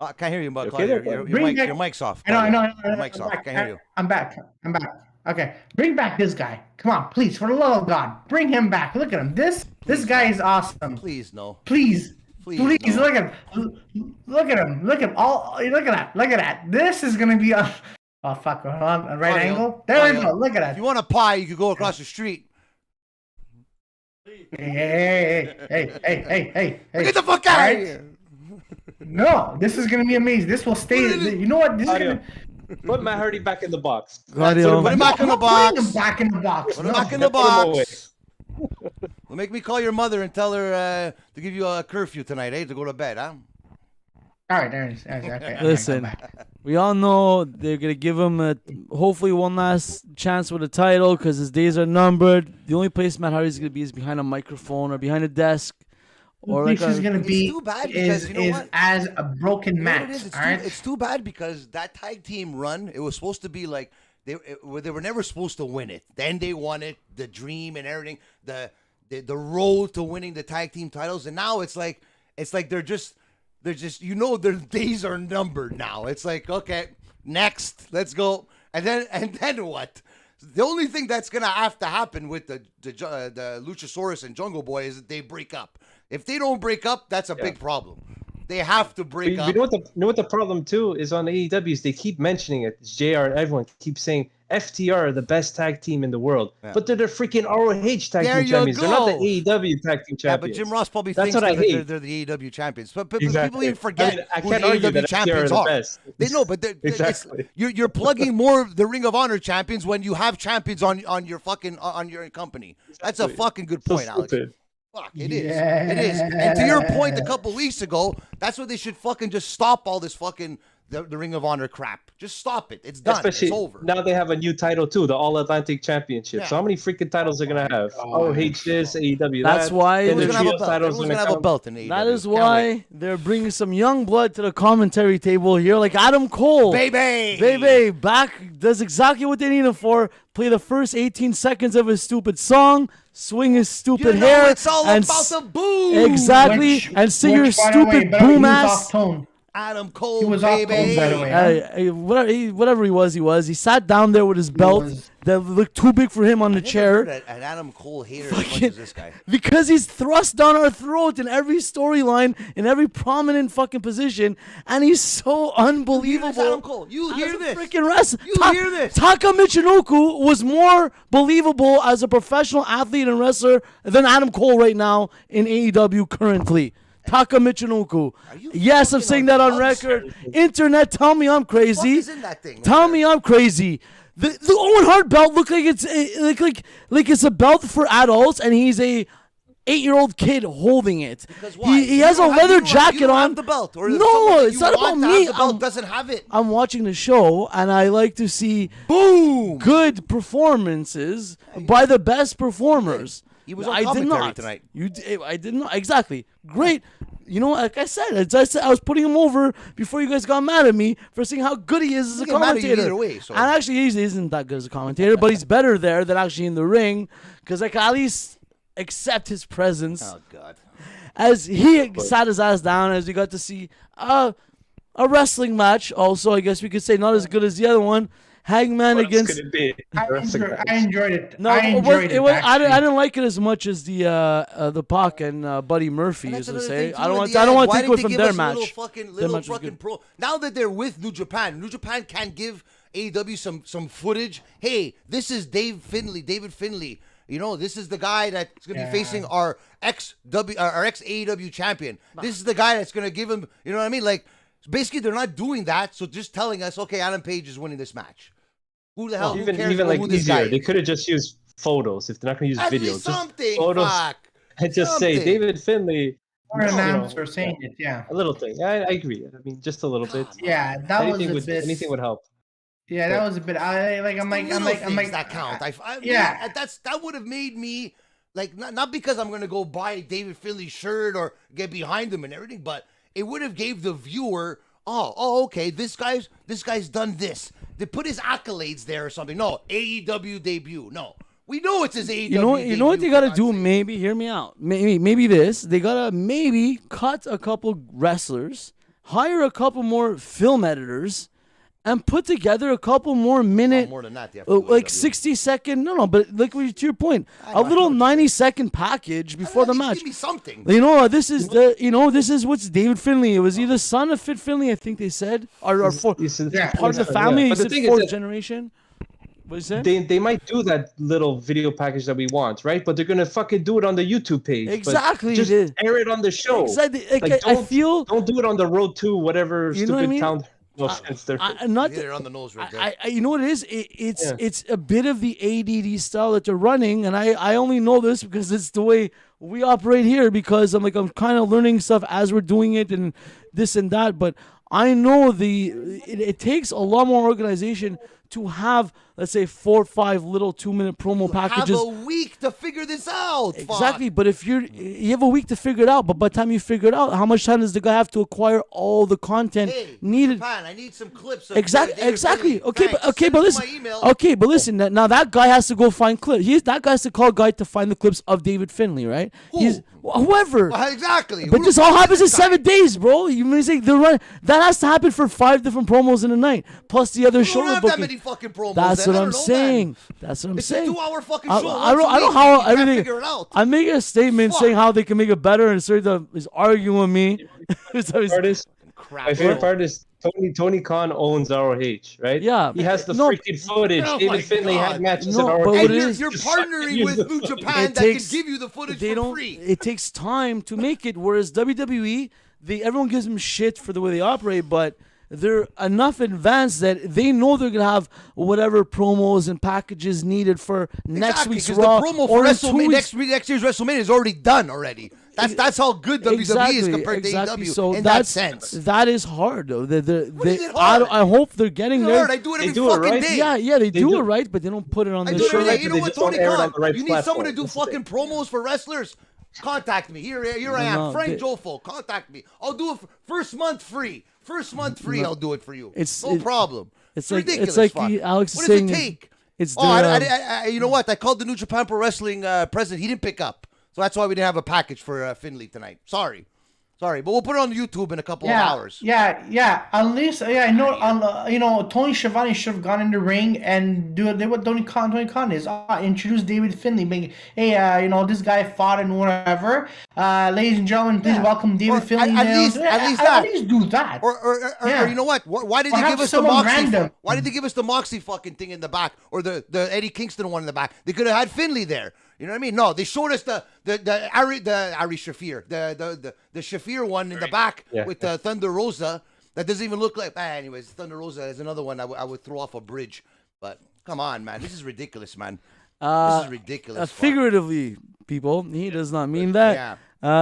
I can't hear you, but Okay Claudio, there, your Bring back- mic's off. I know. Your mic's off. I can't hear you. I'm back. Okay, bring back this guy. Come on, please, for the love of God, bring him back. Look at him. This guy is awesome. Please no. Please, Please, no. look at him. Look at him. Look at that. This is gonna be a. Oh fuck! Hold on, a right Claudio, angle. There we Claudio, go. Look at If that. you want a pie, you could go across the street. Hey! Get the fuck out Alright? of here. No, this is gonna be amazing. This will stay. You know what? This is Claudio, gonna. put Matt Hardy back in the box. Claudio. Put him back in the I'm putting him box. back in the box. Put him No. back in the Put him away. box. Well, make me call your mother and tell her to give you a curfew tonight, to go to bed, huh? All right, there it is. Okay, Listen, we all know they're gonna give him hopefully one last chance with a title because his days are numbered. The only place Matt Hardy's gonna be is behind a microphone or behind a desk, or like this is gonna It's be too bad because you know is what? as a broken You know what it match. is? All right. It's too bad because that tag team run, it was supposed to be like they were never supposed to win it. Then they won it, the dream and everything, the road to winning the tag team titles, and now it's like they're just their days are numbered now. It's like, okay, next, let's go, and then what? The only thing that's gonna have to happen with the Luchasaurus and Jungle Boy is that they break up. If they don't break up, that's a big problem. They have to break up. You know what the problem too is on AEW is they keep mentioning it. It's JR and everyone keeps saying FTR are the best tag team in the world, but they're the freaking ROH tag team champions. They're not the AEW tag team champions. Yeah, but Jim Ross probably thinks they're the AEW champions. But people even forget I who can't the argue AEW that champions FTR are are. the best. They know, but Exactly. You're plugging more of the Ring of Honor champions when you have champions on your fucking on your company. That's a fucking good point, Alex. Fuck, it is. It is. And to your point a couple weeks ago, that's what they should fucking just stop all this fucking the Ring of Honor crap. Just stop it. It's done. Especially it's over. Now they have a new title too, the All Atlantic Championship. Yeah. So how many freaking titles they're gonna have? ROH this, AEW That's that. why Then Who's the gonna have a trio belt? titles Who's gonna gonna have a come. belt in AEW? That is Can't wait. why they're bringing some young blood to the commentary table here, like Adam Cole. Baby, back does exactly what they need him for. Play the first 18 seconds of his stupid song, swing his stupid hair, It's all and about the boom. exactly, and sing your stupid boom ass. Adam Cole, He was baby. off tone, by the way. Whatever he was. He sat down there with his belt that looked too big for him on the chair. An Adam Cole hater as much as this guy. Because he's thrust down our throat in every storyline, in every prominent fucking position, and he's so unbelievable. Adam Cole. You hear this? Freaking wrestler. You hear this? Taka Michinoku was more believable as a professional athlete and wrestler than Adam Cole right now in AEW currently. Taka Michinoku. Yes, I'm saying that on record. Internet, tell me I'm crazy. What is in that thing? Tell me I'm crazy. The Owen Hart belt looked like it's like it's a belt for adults, and he's a 8-year-old kid holding it. Because why? He has a leather jacket you don't on. have the belt, or No, it's not about me. The belt doesn't have it. I'm watching the show, and I like to see good performances by the best performers. He was on commentary tonight. I did not. Exactly. Great. You know, like I said, I was putting him over before you guys got mad at me for seeing how good he is as a get mad at you commentator. either way, so. And actually, he isn't that good as a commentator, but he's better there than actually in the ring, because I can at least accept his presence. Oh God. As he sat his ass down, as we got to see a wrestling match. Also, I guess we could say not as good as the other one. Hangman What against. else could it be? I enjoyed it. No, I enjoyed it. I didn't like it as much as the Pac and Buddy Murphy used to say. I don't want to take away from their match. Little fucking pro. Now that they're with New Japan can give AEW some footage. Hey, this is David Finlay. You know, this is the guy that's going to be facing our ex AEW champion. This is the guy that's going to give him. You know what I mean? Like, basically, they're not doing that. So just telling us, okay, Adam Page is winning this match. Who the hell? Even cares like who this easier, guy they is? could have just used photos if they're not going to use At videos. least Just something. photos Fuck. and just say Something. David Finlay. Or an announcer saying it, yeah. A little thing. I agree. I mean, just a little bit. Yeah, that Anything was a bit. anything would help. Yeah, that was a bit. I'm like that count. Yeah. That would have made me like not because I'm gonna go buy a David Finlay shirt or get behind him and everything, but it would have gave the viewer, okay, this guy's done this. They put his accolades there or something. No, AEW debut. No. We know it's his AEW You know what they gotta do? Maybe hear me out. Maybe this. They gotta maybe cut a couple wrestlers, hire a couple more film editors, and put together a couple more minute, more than that, like 60-second. No, but like to your point, a little 90-second package before the match. Give me something. You know, this is what's David Finlay. It was either son of Fit Finlay, I think they said, or part of the family. He said fourth generation. What is that? They might do that little video package that we want, right? But they're gonna fucking do it on the YouTube page. Exactly. Just air it on the show. Exactly. Like, I feel. Don't do it on the road to whatever You know what I stupid mean? town. No offense there. They're on the nose right there. You know what it is? It's a bit of the ADD style that they're running, and I only know this because it's the way we operate here. Because I'm kind of learning stuff as we're doing it and this and that. But I know it takes a lot more organization to have, let's say, 4 or 5 little 2-minute promo packages. Have a week to figure this out. Exactly, Fuck. but if you have a week to figure it out, but by the time you figure it out, how much time does the guy have to acquire all the content needed? Japan, I need some clips. Of Exactly. Okay, Thanks. but Send it to listen. my email. Okay, but listen. Now that guy has to go find clips. That guy has to call a guy to find the clips of David Finlay, right? Whoever. Well, exactly. But this all happens in 7 days, bro. You mean say the run that has to happen for 5 different promos in a night, plus the other We shoulder don't have booking. that many fucking promos. That's then. what I I'm don't know, saying. man. That's what I'm It's saying. a 2-hour fucking I show. don't know how everything. Figure it out. I'm making a statement Fuck. saying how they can make it better, and Serta is arguing with me. So he's- My favorite part is Tony Khan owns ROH, right? Yeah. He has the No, freaking footage. Oh my David Finlay God. had matches No, at but ROH. what And it is- you're partnering with New Japan It that takes- can give you the footage they for don't. free. It takes time to make it. Whereas WWE, everyone gives them shit for the way they operate, but they're enough advanced that they know they're gonna have whatever promos and packages needed for next Exactly, week's because Raw the promo or for in 2 WrestleMania, weeks. next year's WrestleMania is already done already. That's how good WWE is compared to exactly. AEW So in that sense. That is hard though. What is it hard? I hope they're getting there. Lord, I do it They every do it fucking right. day. Yeah, they do do. it right, but they don't put it on I the do it show. every day. right, You but know they what, just don't Tony air it Khan? on the right You need someone to platform. do That's the fucking promos for wrestlers? Contact me. Here I am. No, Frank they- Jofo. Contact me. I'll do it first month free. I'll do it for you. It's- no it- problem. it's like- ridiculous. it's like fuck. Alex is what saying does it take? it's Oh, you know what? I called the New Japan Pro Wrestling president. He didn't pick up. So that's why we didn't have a package for Finlay tonight. Sorry, but we'll put it on YouTube in a couple of hours. Yeah. At least, I know. Tony Schiavone should have gone in the ring and do what Tony Khan is. Introduce David Finlay. Make, hey, this guy fought and whatever. Ladies and gentlemen, please welcome David Finlay. At least do that. Or you know what? Why did Or they have give us the someone Moxley? random. Why did they give us the Moxley fucking thing in the back, or the Eddie Kingston one in the back? They could have had Finlay there. You know what I mean? No, they showed us the Ari Shafir, the Shafir one in the back with Thunder Rosa. That doesn't even look like. Anyways, Thunder Rosa is another one I would throw off a bridge. But come on, man, this is ridiculous, man. This is ridiculous. Figuratively, people, he does not mean that.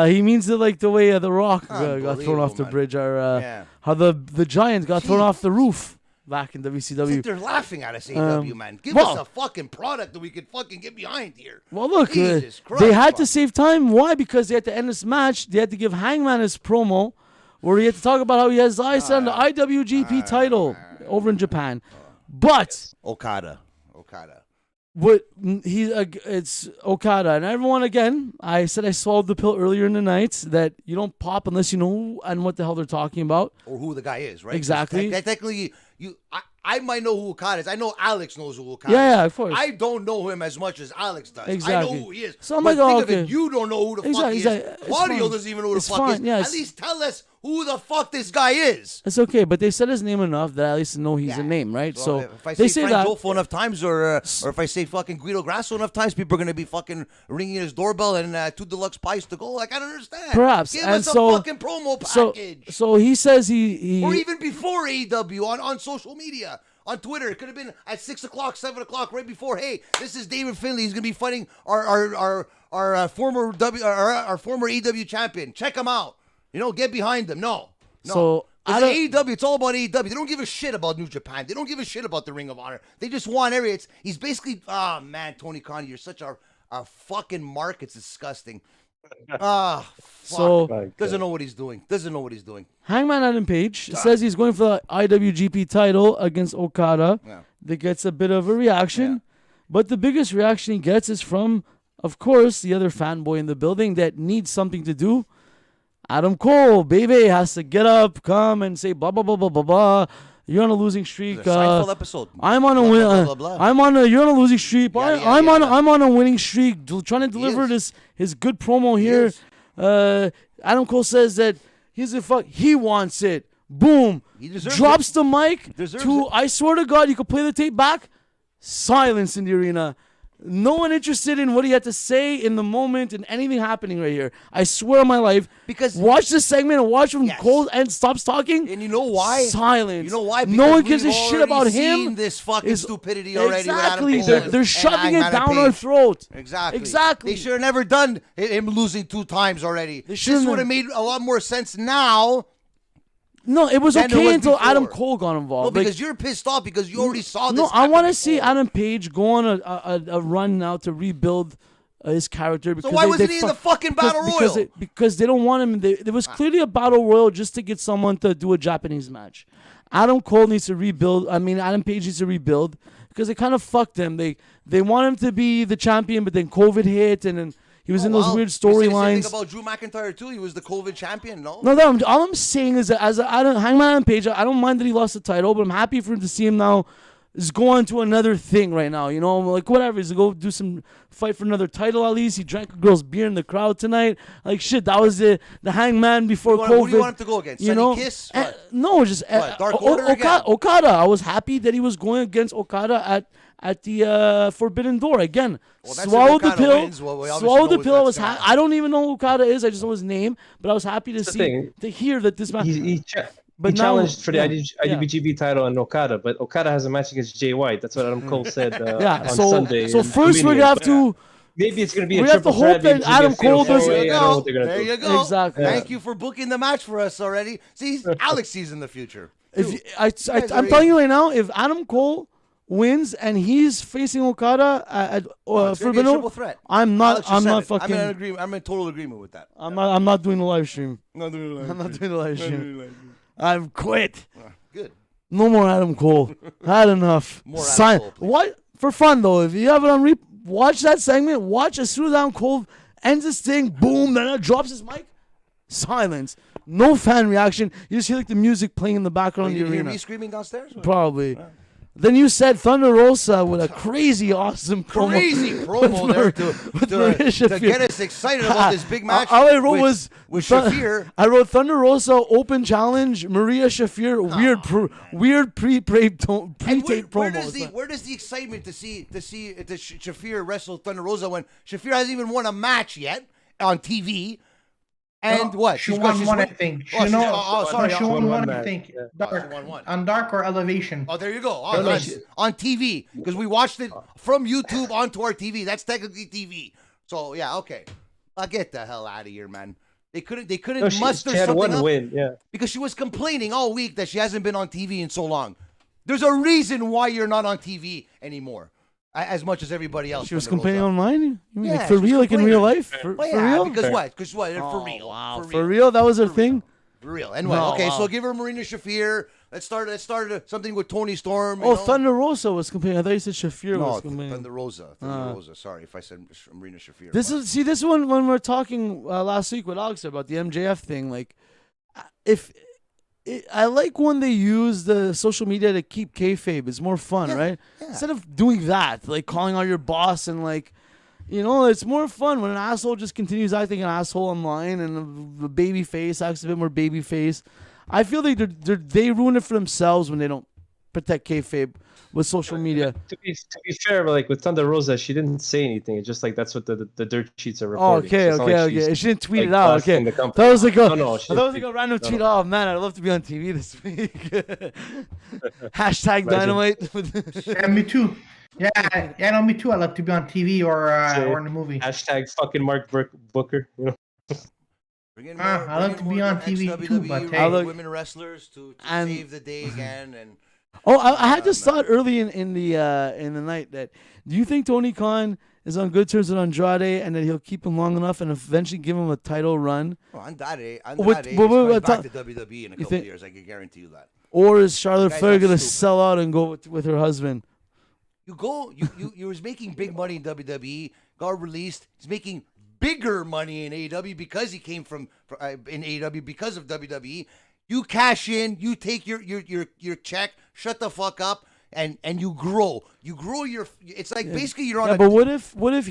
He means it like the way The Rock got thrown off the man. bridge, or how the Giant got thrown off the roof back in WCW. They're laughing at us, AEW, man. Give us a fucking product that we could fucking get behind here. Well, look, Jesus Christ, they had fuck. to save time. Why? Because they had to end this match. They had to give Hangman his promo, where he had to talk about how he has his eyes on the IWGP title over in Japan. But Okada. it's Okada, and everyone, again, I said I swallowed the pill earlier in the night that you don't pop unless you know who and what the hell they're talking about. Or who the guy is, right? Exactly. Technically, I might know who Okada is. I know Alex knows who Okada is. Yeah, of course. I don't know him as much as Alex does. Exactly. I know who he is. So I'm but like, think oh, of it, okay. you don't know who the fuck he Exactly. is. It's Claudio fine. doesn't even know who the It's fuck fine, is. yeah, At least tell us who the fuck this guy is. It's okay, but they said his name enough that I at least know he's a name, right? So if I they say say Frank that. Jofo enough times, or if I say fucking Guido Grasso enough times, people are gonna be fucking ringing his doorbell and 2 deluxe pies to go. Like, I don't understand. Perhaps. Give And us so- a fucking promo package. So he says he Or even before AEW on social media, on Twitter. It could have been at 6 o'clock, 7 o'clock, right before. Hey, this is David Finlay. He's gonna be fighting our former AEW champion. Check him out. Get behind him. No. So Because AEW, it's all about AEW. They don't give a shit about New Japan. They don't give a shit about the Ring of Honor. They just want he's basically, man, Tony Khan, you're such a fucking mark. It's disgusting. Fuck. So Doesn't know what he's doing. Hangman Adam Page says he's going for the IWGP title against Okada. Yeah. That gets a bit of a reaction, but the biggest reaction he gets is from, of course, the other fanboy in the building that needs something to do. Adam Cole, baby, has to get up, come and say blah blah blah blah blah blah. You're on a losing streak. Seinfeld episode. I'm on a Blah, win. blah, blah, blah, blah. You're on a losing streak. Yada, I'm yada, yada. on a winning streak. Trying to deliver is. his good promo here. is. Adam Cole says that he wants it. Boom. He deserves Drops the mic Deserves to. it. I swear to God, you could play the tape back. Silence in the arena. No one interested in what he had to say in the moment and anything happening right here. I swear on my life. Because- watch this segment and watch when Yes. Cole and stops talking. And you know why? Silence. You know why? No Because one gives a we've shit already about seen him. this fucking stupidity already. Exactly. With Adam Cole They're and shoving it Hangman down our Page. throat. Exactly. They should have never done him losing 2 times already. This shouldn't would have have. made a lot more sense now. No, it was than it okay was until before. Adam Cole got No, involved. because you're pissed off because you already saw this. No, I want to see Adam Page go on a run now to rebuild his character. Because So why wasn't he in the fucking Battle Royal? Because they don't want him. There was clearly a Battle Royal just to get someone to do a Japanese match. Adam Cole needs to rebuild. I mean, Adam Page needs to rebuild because they kind of fucked him. They want him to be the champion, but then COVID hit, and then he was in those weird storylines. Think about Drew McIntyre too. He was the COVID champion. No. All I'm saying is that Hangman Page, I don't mind that he lost the title, but I'm happy for him to see him now. Is going to another thing right now, you know, like whatever. He's go do some fight for another title at least. He drank a girl's beer in the crowd tonight. Like shit, that was the Hangman before COVID. Who do you want him to go against? Sunny Kiss? No, just Dark Order again? Okada. I was happy that he was going against Okada at the Forbidden Door again. Swallow the pill. Swallow the pill. I don't even know who Okada is. I just know his name, but I was happy to hear that this man. But he challenged for the IWGP title on Okada, but Okada has a match against Jay White. That's what Adam Cole said on Sunday. So first we're going to have to... Maybe it's going to be we have to hope that Adam Cole doesn't... There you go. Exactly. Thank you for booking the match for us already. See, Alex sees in the future. I'm telling you right now, if Adam Cole wins and he's facing Okada at Forbidden Door, I'm not fucking... I'm in total agreement with that. I'm not doing the live stream. I'm not doing the live stream. I've quit. Good. No more Adam Cole. Had enough. More Adam Cole, please. What? For fun, though. If you have it on watch that segment. Watch as soon as Adam Cole ends this thing, boom, then it drops his mic. Silence. No fan reaction. You just hear like the music playing in the background of the arena. You hear me screaming downstairs? Probably. Yeah. Then you said Thunder Rosa with a crazy, awesome promo. Crazy promo there to get us excited about this big match. All I wrote was with Shafir. I wrote Thunder Rosa open challenge, Maria Shafir, weird pre-taped promo. Where does the excitement to see Shafir wrestle Thunder Rosa when Shafir hasn't even won a match yet on TV? And what? She won one, I think. She won one, I think. Dark. On Dark or Elevation. Oh, there you go. On TV. Because we watched it from YouTube onto our TV. That's technically TV. So, yeah, okay. Get the hell out of here, man. They couldn't muster she had something one up win, yeah. because she was complaining all week that she hasn't been on TV in so long. There's a reason why you're not on TV anymore. As much as everybody else. She was complaining online? You mean yeah, like for real, like in real life? For real? Because what? Because what? For real. Wow. For real? That was her thing? For real. Anyway, okay, so give her Marina Shafir. Let's start something with Tony Storm. Thunder Rosa was complaining. I thought you said Shafir was complaining. Thunder Rosa. Sorry if I said Marina Shafir. This one when we were talking last week with Alex about the MJF thing, like I like when they use the social media to keep kayfabe. It's more fun, right? Yeah. Instead of doing that, like calling out your boss and like, it's more fun when an asshole just continues acting an asshole online and the baby face acts a bit more baby face. I feel like they ruin it for themselves when they don't protect kayfabe with social media. To be fair, like with Thunder Rosa, she didn't say anything. It's just like that's what the dirt sheets are reporting. Okay. She didn't tweet it out. Okay. That was like a random tweet. Oh man, I'd love to be on TV this week. Hashtag Dynamite. Yeah, me too. Yeah, no, me too. I'd love to be on TV or in the movie. Hashtag fucking Mark Booker. I'd love to be on TV too, but hey, women wrestlers to save the day again and. I had just thought early in the night that do you think Tony Khan is on good terms with Andrade and that he'll keep him long enough and eventually give him a title run? Andrade is going back to WWE in a couple of years. I can guarantee you that. Or is Charlotte Flair going to sell out and go with her husband? You was making big money in WWE, got released. He's making bigger money in AEW because he came from in AEW because of WWE. You cash in, you take your check, shut the fuck up, and you grow. You grow it's like basically you're on but what if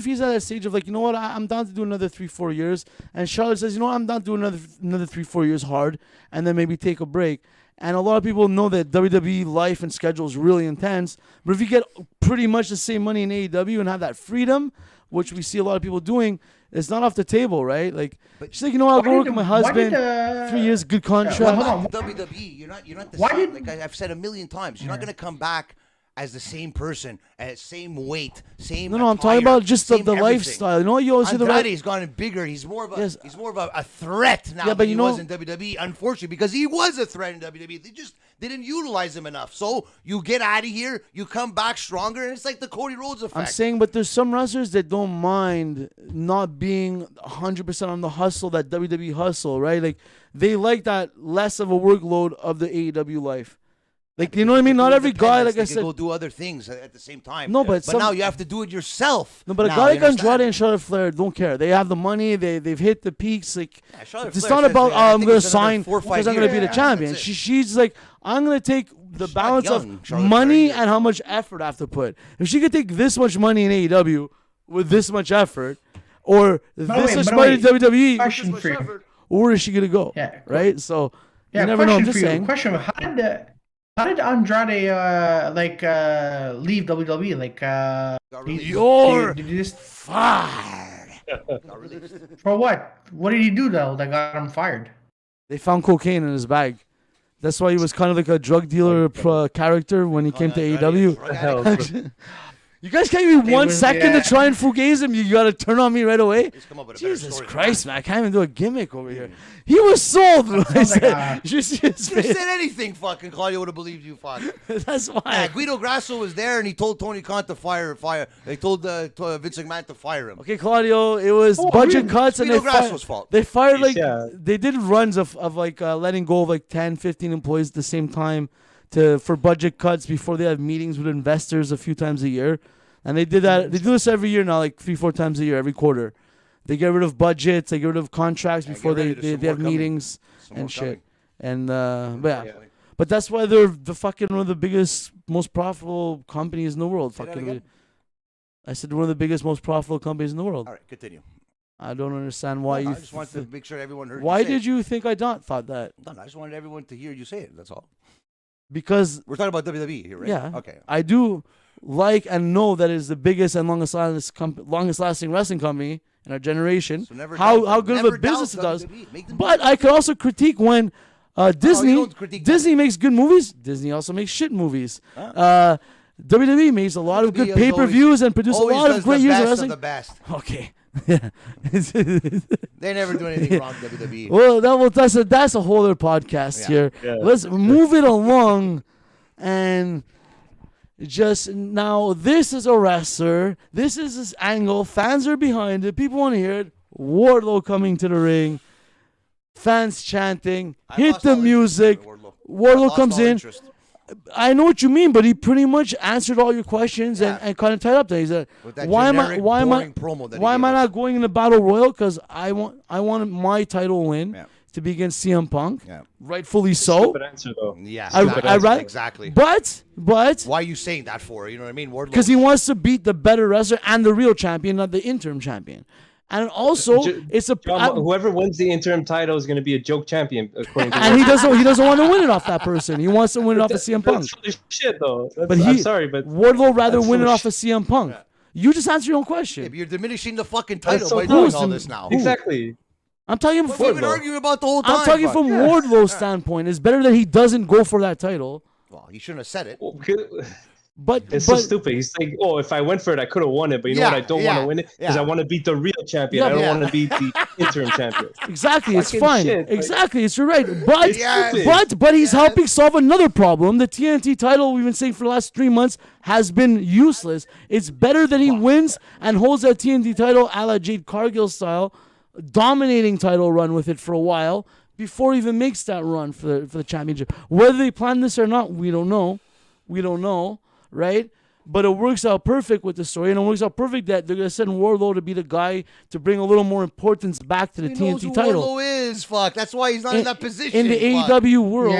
he's at a stage of like, you know what, I'm down to do another 3-4 years, and Charlotte says, you know what, I'm down to do another 3-4 years hard, and then maybe take a break. And a lot of people know that WWE life and schedule is really intense. But if you get pretty much the same money in AEW and have that freedom, which we see a lot of people doing, it's not off the table, right? Like, she's like, you know what, I'll go work with my husband. 3 years, good contract. WWE, you're not the same. Like I've said a million times, you're not going to come back as the same person, same weight, same. No, I'm attire, talking about just the everything. lifestyle. You know, you always see the Andrade's gotten bigger. He's more of a threat now than he was in WWE. Unfortunately, because he was a threat in WWE, they didn't utilize him enough. So you get out of here, you come back stronger, and it's like the Cody Rhodes effect. I'm saying, but there's some wrestlers that don't mind not being 100% on the hustle, that WWE hustle, right? Like they like that less of a workload of the AEW life. Like, you know what I mean? Not every guy, like I said, go do other things at the same time. No, but now you have to do it yourself. No, but a guy like Andrade and Charlotte Flair don't care. They have the money. They've hit the peaks. Like, it's not about I'm going to sign because I'm going to be the champion. She's like, I'm going to take the balance of money and how much effort I have to put. If she could take this much money in AEW with this much effort, or this much money in WWE with this much effort, where is she going to go? Yeah, right. So you never know. I'm just saying. Question: How did Andrade leave WWE? Did he just fired? For what? What did he do though that got him fired? They found cocaine in his bag. That's why he was kind of like a drug dealer character when he came to AEW. You guys can't give me 1 second to try and fugaze him. You got to turn on me right away. Jesus Christ, man. I can't even do a gimmick over here. He was sold. You said anything, fucking Claudio would have believed you, fuck. That's why. Yeah, Guido Grasso was there, and he told Tony Khan to fire. They told Vince McMahon to fire him. Okay, Claudio, it was budget cuts, and Grasso's fault. They fired they did runs of letting go of like 10, 15 employees at the same time for budget cuts before they have meetings with investors a few times a year. And they did that. They do this every year now, like 3-4 times a year, every quarter. They get rid of budgets. They get rid of contracts before they have meetings and shit. And but that's why they're the fucking one of the biggest, most profitable companies in the world. I said one of the biggest, most profitable companies in the world. All right, continue. I don't understand why I just wanted to make sure everyone heard. Why did you think I thought that? No, I just wanted everyone to hear you say it. That's all. Because we're talking about WWE here, right? Yeah. Okay. I do like and know that it is the biggest and longest lasting wrestling company in our generation. So how good of a business it does. But I could also critique when Disney makes good movies. Disney also makes shit movies. WWE makes a lot of good pay-per-views and produces a lot of great years of wrestling. The best. Okay. Yeah. They never do anything wrong, WWE. Well, that's a whole other podcast here. Yeah. Let's move it along. And just now, this is a wrestler. This is his angle. Fans are behind it. People want to hear it. Wardlow coming to the ring. Fans chanting. Hit the music. Wardlow comes in. I know what you mean, but he pretty much answered all your questions and kind of tied up there. He said, "Why am I not going in the battle royal? Because I want my title win to be against CM Punk, rightfully so." Stupid answer, though. Yeah, exactly. But why are you saying that for? You know what I mean? Because he wants to beat the better wrestler and the real champion, not the interim champion. And also, whoever wins the interim title is going to be a joke champion, according to. And he doesn't want to win it off that person. He wants to win it off of CM Punk. That's shit, though. I'm sorry, but Wardlow rather win it off of CM Punk. Yeah. You just answer your own question. Yeah, you're diminishing the fucking title by doing all this now. Exactly. I'm talking from we've been arguing about the whole time. I'm talking from Wardlow's standpoint. It's better that he doesn't go for that title. Well, he shouldn't have said it. But it's so stupid. He's like, "Oh, if I went for it, I could have won it. But you know what? I don't want to win it because I want to beat the real champion. I don't want to beat the interim champion." Exactly, it's fine. Exactly, it's right. But he's helping solve another problem. The TNT title, we've been saying for the last 3 months, has been useless. It's better that he wins and holds that TNT title a la Jade Cargill style, dominating title run with it for a while before he even makes that run for the championship. Whether they plan this or not, we don't know. Right? But it works out perfect with the story, and it works out perfect that they're going to send Wardlow to be the guy to bring a little more importance back to the TNT title. Wardlow is, fuck. That's why he's not in that position. In the AEW world,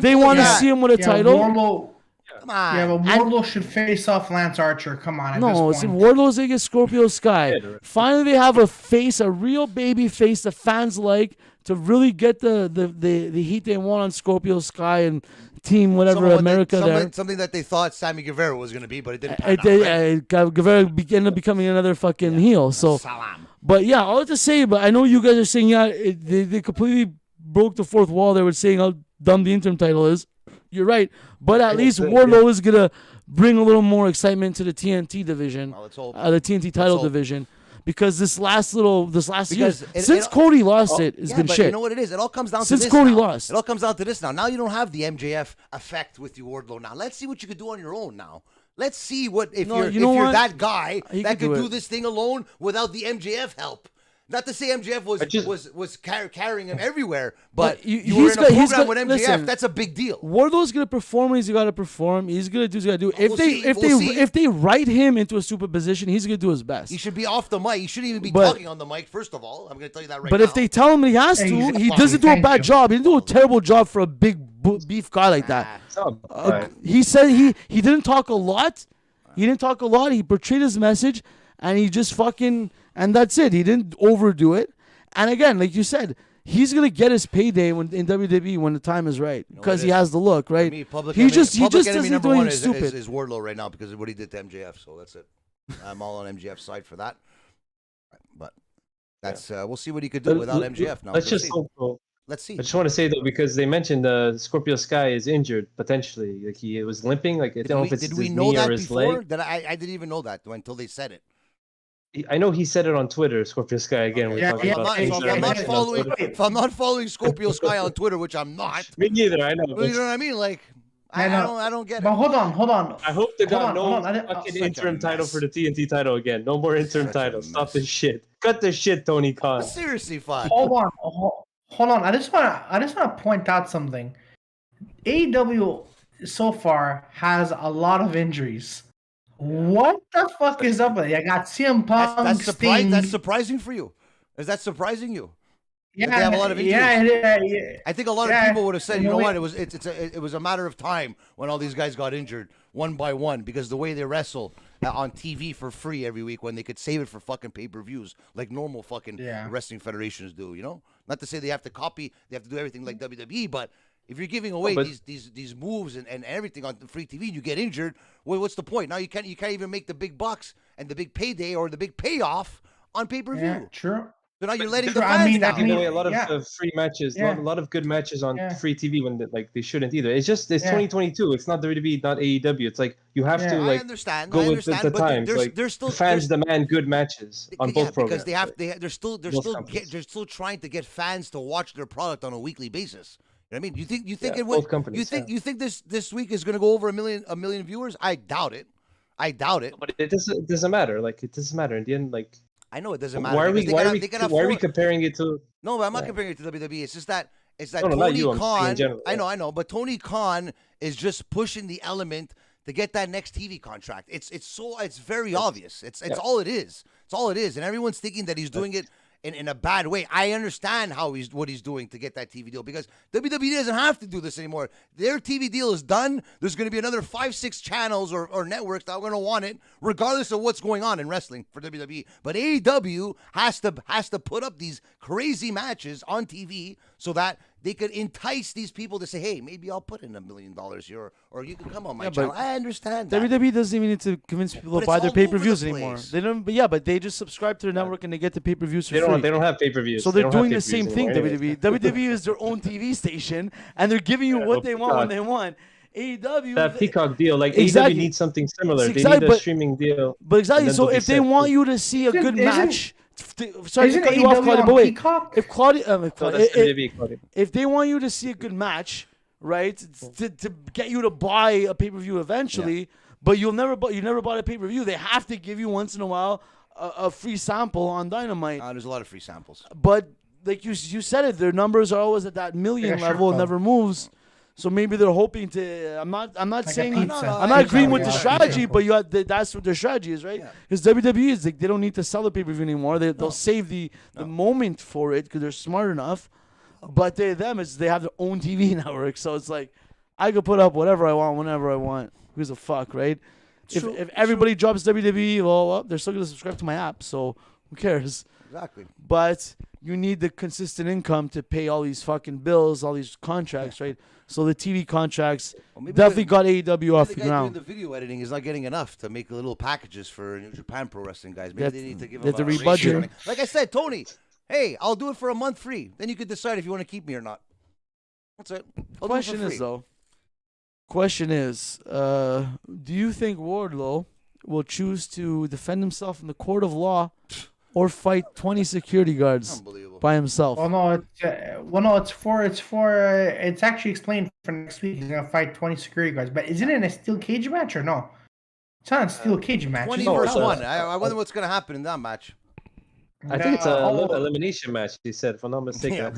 they want to see him with a title. Come on. Yeah, but Wardlow should face off Lance Archer. Come on. Wardlow's against Scorpio Sky. Finally, they have a real baby face the fans like to really get the heat they want on Scorpio Sky and Team America something that they thought Sammy Guevara was going to be, but it didn't pan out. Guevara ended up becoming another fucking heel. So, but yeah, all I have to say, but I know you guys are saying, they completely broke the fourth wall. They were saying how dumb the interim title is. You're right, but at least Wardlow is gonna bring a little more excitement to the TNT division, Well, let's hope. the TNT title hope. division, because this last year, Because since Cody lost it's been but shit. You know what it is? It all comes down Since to this Cody now. lost. It all comes down to this now. Now you don't have the MJF effect with your Wardlow now. Let's see what you could do on your own now. Let's see what if you're that guy that could do this thing alone without the MJF help. Not to say MJF was carrying him everywhere, but you were in a program with MJF. Listen, that's a big deal. Wardlow's gonna perform. He's got to perform. He's gonna do. He's gonna do. We'll see. If they write him into a stupid position, he's gonna do his best. He should be off the mic. He shouldn't even be talking on the mic. First of all, I'm gonna tell you that right now. But if they tell him he has to, he doesn't do a bad job. He didn't do a terrible job for a big beef guy like that. He said he didn't talk a lot. He didn't talk a lot. He portrayed his message, and he just and that's it. He didn't overdo it. And again, like you said, he's gonna get his payday in WWE when the time is right, because he has the look, right? He just doesn't do anything stupid. Is Wardlow right now because of what he did to MJF. So that's it. I'm all on MJF's side for that. But that's we'll see what he could do without MJF now. Let's just hope. Let's see. I just want to say though, because they mentioned Scorpio Sky is injured potentially. Like he was limping. Like I don't know if it's his knee or his leg. I didn't even know that until they said it. I know he said it on Twitter. Scorpio Sky again. Okay. If I'm not following Scorpio Sky on Twitter, which I'm not. Me neither. I know. You know what I mean? Like I don't get it. But hold on. I hope they got fucking interim title for the TNT title again. No more interim title. Stop this shit. Cut this shit, Tony Khan. Seriously, fuck. Hold on. I just want to point out something. AEW so far has a lot of injuries. What the fuck is up with it? I got CM Punk, Sting. That's surprising for you. Is that surprising you? Yeah, they have a lot of injuries. Yeah. I think a lot of people would have said, you know what, it was a matter of time when all these guys got injured one by one, because the way they wrestle on TV for free every week when they could save it for fucking pay-per-views like normal fucking wrestling federations do, you know? Not to say they have to do everything like WWE, but if you're giving away these moves and everything on free TV and you get injured, well, what's the point? Now you can't even make the big bucks and the big payday or the big payoff on pay-per-view. Yeah, true. So now you're letting the fans down. Giving away a lot of free matches, a lot of good matches on free TV when they shouldn't either. It's just 2022. It's not WWE, not AEW. It's like you have to I understand, go with the times. There's still fans demand good matches on both programs. Because they're still trying to get fans to watch their product on a weekly basis. You know what I mean? You think it would? Both companies, you think this week is going to go over a million viewers? I doubt it. But it doesn't matter. Like it doesn't matter in the end. Like I know it doesn't matter. Why are we comparing it to? No, but I'm not comparing it to WWE. It's just that no, Tony you, Khan. in general, I know, but Tony Khan is just pushing the element to get that next TV contract. It's very obvious. It's all it is. It's all it is, and everyone's thinking that he's doing it in a bad way. I understand what he's doing to get that TV deal, because WWE doesn't have to do this anymore. Their TV deal is done. There's going to be another 5-6 channels or networks that are going to want it, regardless of what's going on in wrestling for WWE. But AEW has to put up these crazy matches on TV so that they could entice these people to say, hey, maybe I'll put in $1 million here, or you can come on my channel. I understand that. WWE doesn't even need to convince people to buy their pay-per-views anymore. They don't. But they just subscribe to the network and they get the pay-per-views for free. They don't have pay-per-views. So they're doing the same thing. WWE. WWE is their own TV station, and they're giving you what they want when they want. AEW, that Peacock deal, like AEW needs something similar. They need a streaming deal. But exactly. So if they want you to see a good match. Sorry to cut you off, Claudia, but wait. If they want you to see a good match, right, to get you to buy a pay-per-view eventually, but you never bought a pay-per-view, they have to give you once in a while a free sample on Dynamite. There's a lot of free samples. But like you said it, their numbers are always at that million level, never moves. So maybe they're hoping to. I'm not saying I'm not agreeing with the strategy, but that's what their strategy is, right? Because WWE is like they don't need to sell the pay-per-view anymore. They'll save the moment for it because they're smart enough. But they have their own TV network, so it's like I could put up whatever I want whenever I want. Who's a fuck, right? If everybody drops WWE, well, they're still gonna subscribe to my app, so who cares? Exactly. But you need the consistent income to pay all these fucking bills, all these contracts, right? So the TV contracts definitely got AEW off the ground. The video editing is not getting enough to make little packages for New Japan Pro Wrestling guys. Maybe they need to give them a rebudget. Like I said, Tony, hey, I'll do it for a month free. Then you can decide if you want to keep me or not. That's it. The question is, though, Question is, do you think Wardlow will choose to defend himself in the court of law or fight 20 security guards by himself? Well, no, it's actually explained for next week. He's gonna fight 20 security guards, but isn't it in a steel cage match or no? It's not a steel cage match. 20 isn't it? versus 1. I wonder what's gonna happen in that match. I think it's a elimination match. He said, if I'm not mistaken.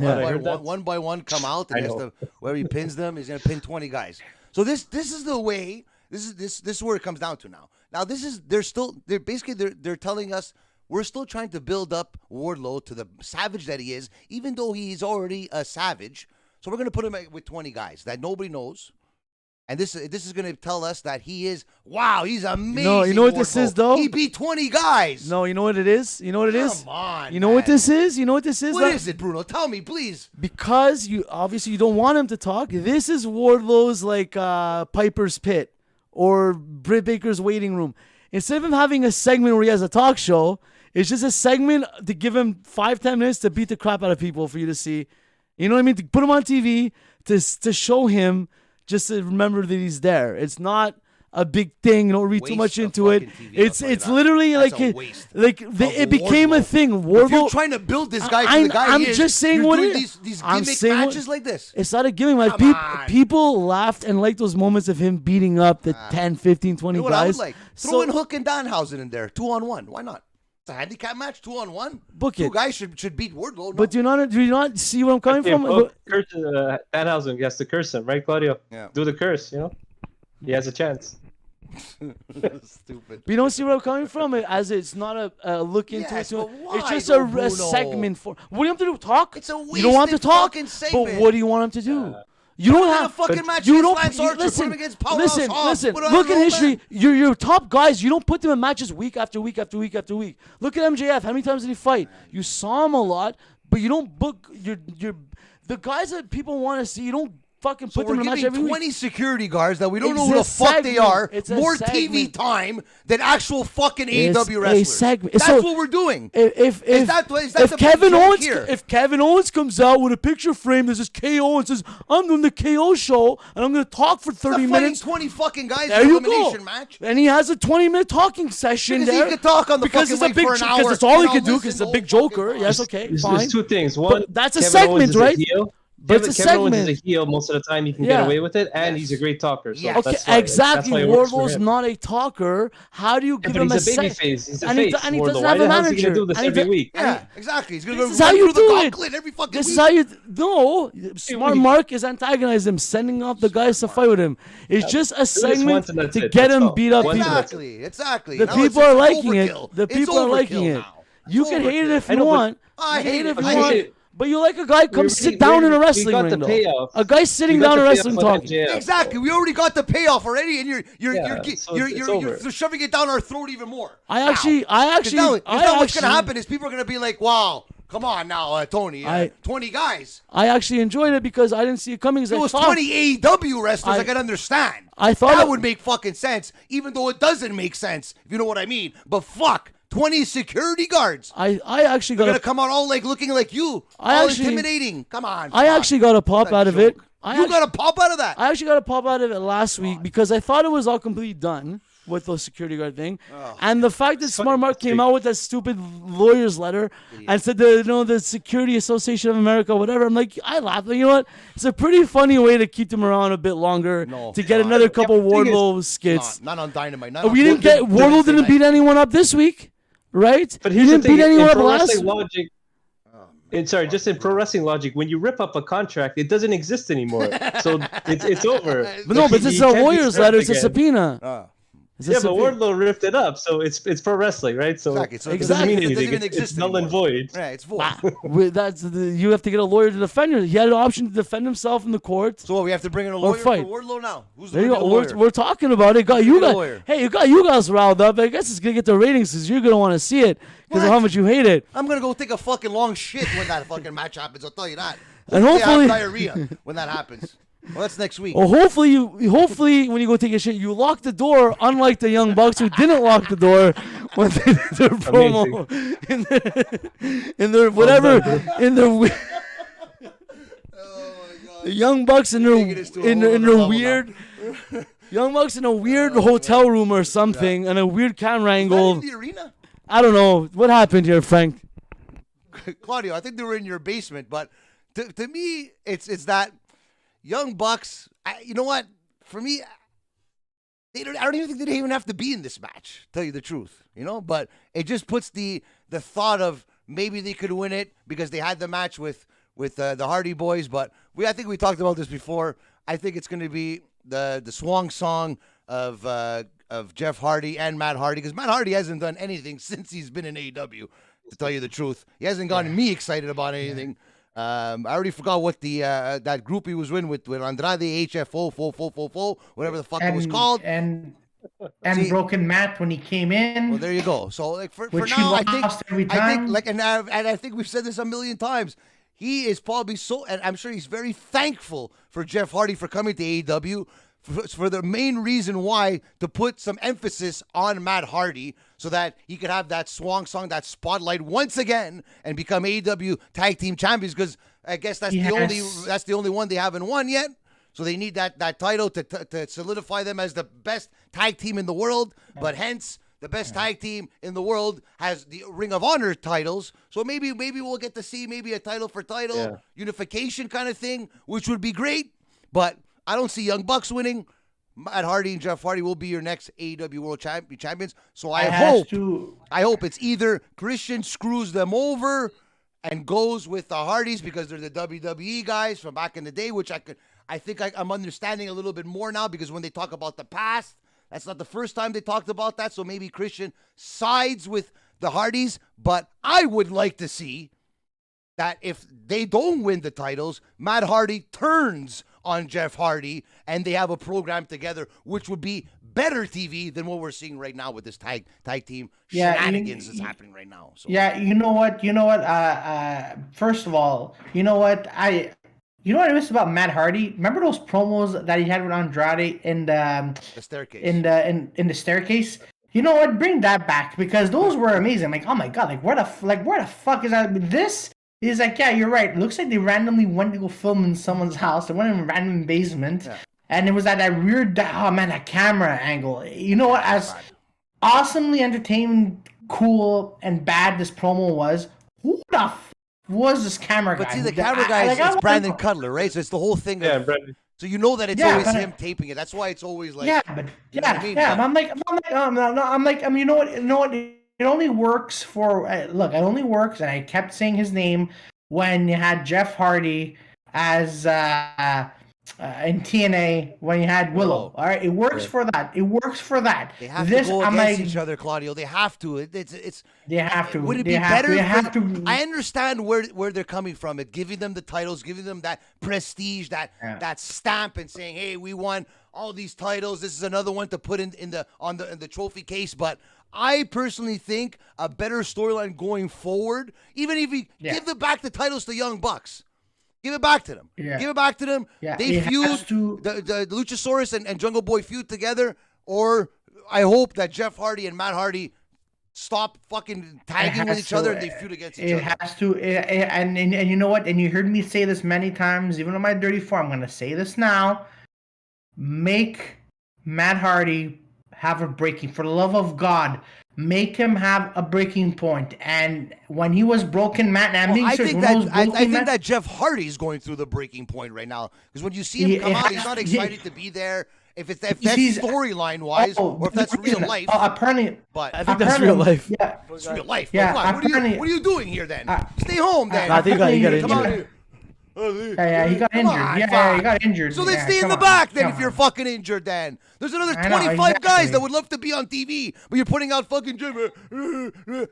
One by one come out, and whoever he pins them, he's gonna pin 20 guys. So this is the way. This is where it comes down to now. Now they're telling us we're still trying to build up Wardlow to the savage that he is, even though he's already a savage. So we're gonna put him with 20 guys that nobody knows. And this is going to tell us that he is, wow, he's amazing. No, you know what this is, though? He beat 20 guys. No, you know what it is? You know what it is? Come on, You know what this is? You know what this is? What is it, Bruno? Tell me, please. Because you don't want him to talk. This is Wardlow's like Piper's Pit or Britt Baker's waiting room. Instead of him having a segment where he has a talk show, it's just a segment to give him 5-10 minutes to beat the crap out of people for you to see. You know what I mean? To put him on TV, to show him, just to remember that he's there. It's not a big thing. You don't read too much into it. It's literally it became a thing. Wardlow, if you're trying to build this guy to the guy I'm he is, just saying you're what doing it is. these gimmick matches like this. It's not a gimmick match. People laughed and liked those moments of him beating up the 10, 15, 20 you know what guys. I would like? Throw in Hook and Danhausen in there, 2-on-1. Why not? It's a handicap match, 2-on-1. Book it. Two guys should beat Wardlow. No. But do you not see where I'm coming from? Danhausen, he has to curse him, right, Claudio? Yeah. Do the curse, you know? He has a chance. Stupid. But you don't see where I'm coming from, as it's not a look into it. Why, it's just though, a segment for. What do you have to do? Talk? It's a you don't want to talk, fucking segment. but what do you want him to do? You don't have a fucking match you against don't Lance Archer. listen. Put him against Powerhouse Hobbs. Listen. Put him Look on at history. Roman. Your top guys. You don't put them in matches week after week after week after week. Look at MJF. How many times did he fight? You saw him a lot, but you don't book your the guys that people want to see. You don't fucking put them in a match every week. 20 security guards that we don't know who the fuck they are. More TV time than actual fucking AEW wrestlers. That's what we're doing. If Kevin Owens comes out with a picture frame that says KO and says, I'm doing the KO show and I'm going to talk for 30 minutes. 20 fucking guys there in you an elimination go. Match. And he has a 20-minute talking session because there. He could talk on the fucking mic for an hour. Because it's all he could do because it's a big joker. Yes, okay, fine. There's two things. One, but that's a segment, right? But it's a Kevin segment. Owens is a heel most of the time. He can get away with it, and he's a great talker. So okay, exactly. Wardlow's not a talker. How do you give him a baby face? He's a face. And he doesn't have a manager. He's gonna do this every week. Yeah, exactly. He's gonna go through the gauntlet every fucking week. This is how you no. Smart Mark is antagonizing him, sending off the guys to fight with him. It's just a segment to get him beat up. Exactly. The people are liking it. The people are liking it. You can hate it if you want. I hate it if you want. But you like a guy sit down in a wrestling ring, though. A guy sitting down in a wrestling talking. Exactly. We already got the payoff already, and you're shoving it down our throat even more. I actually. What's gonna happen is people are gonna be like, "Wow, come on now, Tony, 20 guys." I actually enjoyed it because I didn't see it coming. If it was 20 AEW wrestlers, I could understand. I thought that would make fucking sense, even though it doesn't make sense, if you know what I mean. But fuck. 20 security guards. I actually got. They're gonna come out all like looking like you, all intimidating. Come on. I actually got a pop out of it. You got a pop out of that. I actually got a pop out of it last week because I thought it was all completely done with the security guard thing, and the fact that Smart Mark came out with that stupid lawyer's letter and said the Security Association of America, whatever. I'm like, I laughed. You know what? It's a pretty funny way to keep them around a bit longer to get another couple Wardlow skits. Not on Dynamite. Wardlow didn't beat anyone up this week. Right? But he didn't beat anyone up last. Just in pro wrestling logic, when you rip up a contract, it doesn't exist anymore. So it's over. But this is a lawyer's letter. It's a subpoena. But Wardlow ripped it up, so it's pro wrestling, right? So exactly. It doesn't mean anything. Even exist it's null and void. Yeah, it's void. You have to get a lawyer to defend him. He had an option to defend himself in the court. So we have to bring in a lawyer for Wardlow now. Who's the lawyer? We're talking about it. You got you guys riled up. I guess it's gonna get the ratings because you're gonna want to see it because of how much you hate it. I'm gonna go take a fucking long shit when that fucking match happens. I'll tell you that. And hopefully, I have diarrhea when that happens. Well, that's next week. Well, hopefully when you go take a shit, you lock the door. Unlike the Young Bucks who didn't lock the door when they did their promo in their whatever in their. The Young Bucks in Taking this to a whole their other level weird Young Bucks in a weird hotel room or something, and a weird camera angle. In the arena? I don't know what happened here, Frank. Claudio, I think they were in your basement, but to me, it's that Young Bucks. You know what? For me, I don't even think they even have to be in this match. Tell you the truth, But it just puts the thought of maybe they could win it because they had the match with the Hardy Boys. But I think we talked about this before. I think it's going to be the swan song of Jeff Hardy and Matt Hardy, because Matt Hardy hasn't done anything since he's been in AEW. To tell you the truth, he hasn't gotten me excited about anything. I already forgot what the that group he was in with Andrade, HFO, whatever the fuck it was called, and Broken Matt when he came in. Well, there you go. So like for now, I think we've said this a million times. He is probably and I'm sure he's very thankful for Jeff Hardy for coming to AEW. For the main reason why, to put some emphasis on Matt Hardy so that he could have that swan song, that spotlight once again, and become AEW Tag Team Champions, because I guess that's the only one they haven't won yet. So they need that title to solidify them as the best tag team in the world. But hence, the best tag team in the world has the Ring of Honor titles. So maybe we'll get to see maybe a title for title unification kind of thing, which would be great. But I don't see Young Bucks winning. Matt Hardy and Jeff Hardy will be your next AEW World Champions. So I hope it's either Christian screws them over and goes with the Hardys because they're the WWE guys from back in the day, which I think I'm understanding a little bit more now, because when they talk about the past, that's not the first time they talked about that. So maybe Christian sides with the Hardys, but I would like to see that if they don't win the titles, Matt Hardy turns on Jeff Hardy and they have a program together, which would be better TV than what we're seeing right now with this tag team shenanigans that's happening right now. So. Yeah, you know what? First of all, you know what I miss about Matt Hardy? Remember those promos that he had with Andrade in the staircase? In the staircase? You know what? Bring that back, because those were amazing. Like, oh my god, where the fuck is that? This is like, yeah, you're right. It looks like they randomly went to go film in someone's house. They went in a random basement, and it was at that weird, that camera angle. You know what? As awesomely entertaining, cool, and bad this promo was, who the f was this camera guy? But see, the camera guy is Brandon Cutler, right? So it's the whole thing. Yeah, Brandon. So you know that it's always him taping it. That's why it's always like. Yeah, but I'm like, you know what? It only works for it only works, and I kept saying his name when you had Jeff Hardy as in TNA when you had Willow. All right, it works for that. It works for that. They have to go against each other, Claudio. They have to. It's. They have to. Would it be better? I understand where they're coming from. It giving them the titles, giving them that prestige, that stamp, and saying, "Hey, we won all these titles. This is another one to put in the trophy case." But I personally think a better storyline going forward, even if you give back the titles to Young Bucks. Give it back to them. Yeah. Give it back to them. Yeah. They feud. The Luchasaurus and Jungle Boy feud together. Or I hope that Jeff Hardy and Matt Hardy stop fucking tagging with each other and they feud against each other. It has to. And you know what? And you heard me say this many times, even on my Dirty Four. I'm going to say this now. Make Matt Hardy have a breaking. For the love of God, make him have a breaking point. And when he was Broken Matt, I think that Jeff Hardy's going through the breaking point right now, because when you see him come out, he's not excited to be there. If that's storyline wise, or if that's real life. Apparently, but I think that's real life. Yeah, it's real life. Yeah, what are you doing here then? Stay home then. I think he got injured. Yeah, he got injured. He got injured. So then stay in the back then if you're fucking injured then. There's another 25 guys that would love to be on TV, but you're putting out fucking Jimmy.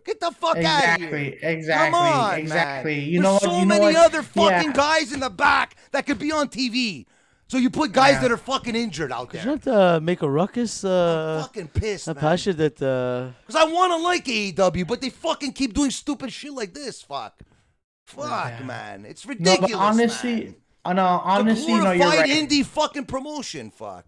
Get the fuck out of here. Exactly. Come on, exactly. Man. There's so many other fucking guys in the back that could be on TV. So you put guys that are fucking injured out there. Could you not make a ruckus? I'm fucking pissed, man. Passion that. Because I want to like AEW, but they fucking keep doing stupid shit like this. Fuck, man. It's ridiculous. No, but honestly, the you're right. indie fucking promotion. Fuck.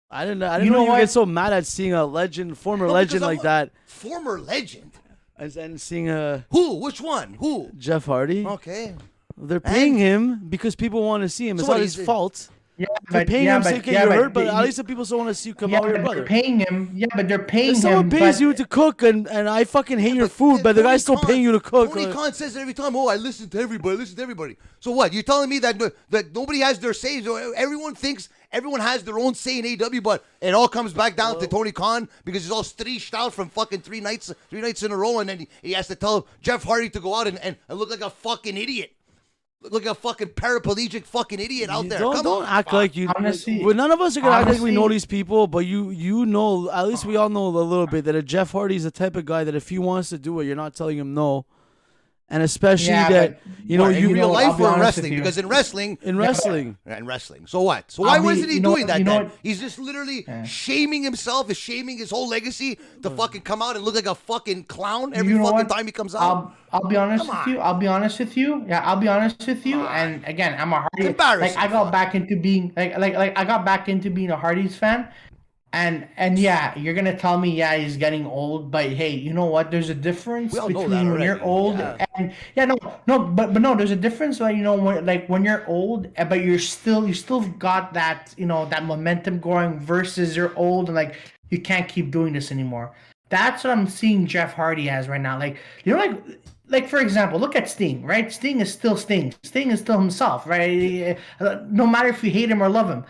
I didn't know you get so mad at seeing a former legend like that. Former legend. And seeing a who? Which one? Who? Jeff Hardy. Okay. They're paying him because people want to see him. It's So not what, his he's- fault. Yeah, They're but paying him to get you hurt, but you- at least the people still want to see you come yeah, out with your but brother. they're paying him. Yeah, but they're paying If him. someone pays but, you to cook, and I fucking hate your food, but the Tony guy's still Khan- paying you to cook. Tony Khan says it every time. Oh, I listen to everybody. So what? You're telling me that nobody has their say? So everyone thinks everyone has their own say in AEW, but it all comes back down to Tony Khan because he's all stretched out from fucking three nights in a row, and then he has to tell Jeff Hardy to go out and look like a fucking idiot. Look like a fucking paraplegic fucking idiot out there. Don't act like you. Honestly- well, none of us are gonna act like we know honestly- these people, but you know, at least we all know a little bit that a Jeff Hardy's the type of guy that if he wants to do it, you're not telling him no. And especially Yeah, that but- you know Right, you In real I'll life be or in honest wrestling? with you. Because in wrestling, in wrestling. So what? So why wasn't he doing that you know then? what? He's just literally shaming himself, is shaming his whole legacy to fucking come out and look like a fucking clown every You know fucking what? time he comes out. I'll be honest Come with you. I'll be honest with you. Yeah, I'll be honest with you. And again, I'm a Hardy. embarrassing, Like I got fuck. back into being like I got back into being a Hardy's fan. And yeah, you're gonna tell me, yeah, he's getting old, but hey, you know what? There's a difference We all know between that when you're already, old yeah. and but no, there's a difference. Like when you're old, but you still got that that momentum going versus you're old and like you can't keep doing this anymore. That's what I'm seeing Jeff Hardy as right now. Like like for example, look at Sting, right? Sting is still Sting. Sting is still himself, right? No matter if you hate him or love him.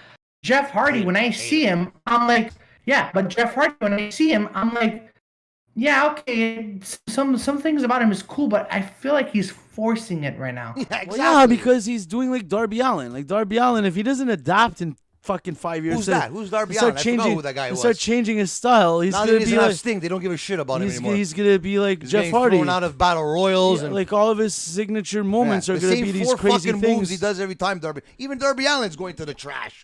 Jeff Hardy, when I see him, I'm like, yeah, but Jeff Hardy, when I see him, I'm like, yeah, okay, some things about him is cool, but I feel like he's forcing it right now. Yeah, exactly. Well, yeah, because he's doing like Darby Allin. Like Darby Allin, if he doesn't adapt in fucking 5 years, Who's that? Who's Darby start Allin? I changing, forgot who that guy was. Start changing his style. He's Now that gonna he be doesn't have like Sting, they don't give a shit about him anymore. he's gonna be like He's Jeff getting Hardy. thrown out of battle royals and Like all of his signature moments are the gonna same be these four crazy fucking things. moves he does every time. Even Darby Allin's going to the trash.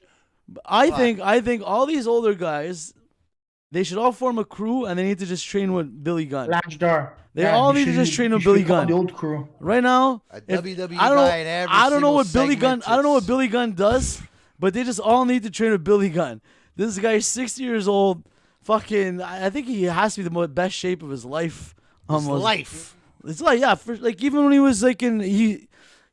I think all these older guys, they should all form a crew and they need to just train with Billy Gunn. Lajdar. They all need to just train with Billy Gunn. The old crew. Right now, A if- WWE I don't know, guy in every I don't know single what Billy Gunn. segment, I don't know what it's- Billy Gunn does, but they just all need to train with Billy Gunn. This guy's 60 years old. Fucking, I think he has to be the best shape of his life. His Almost. life. It's like like even when he was like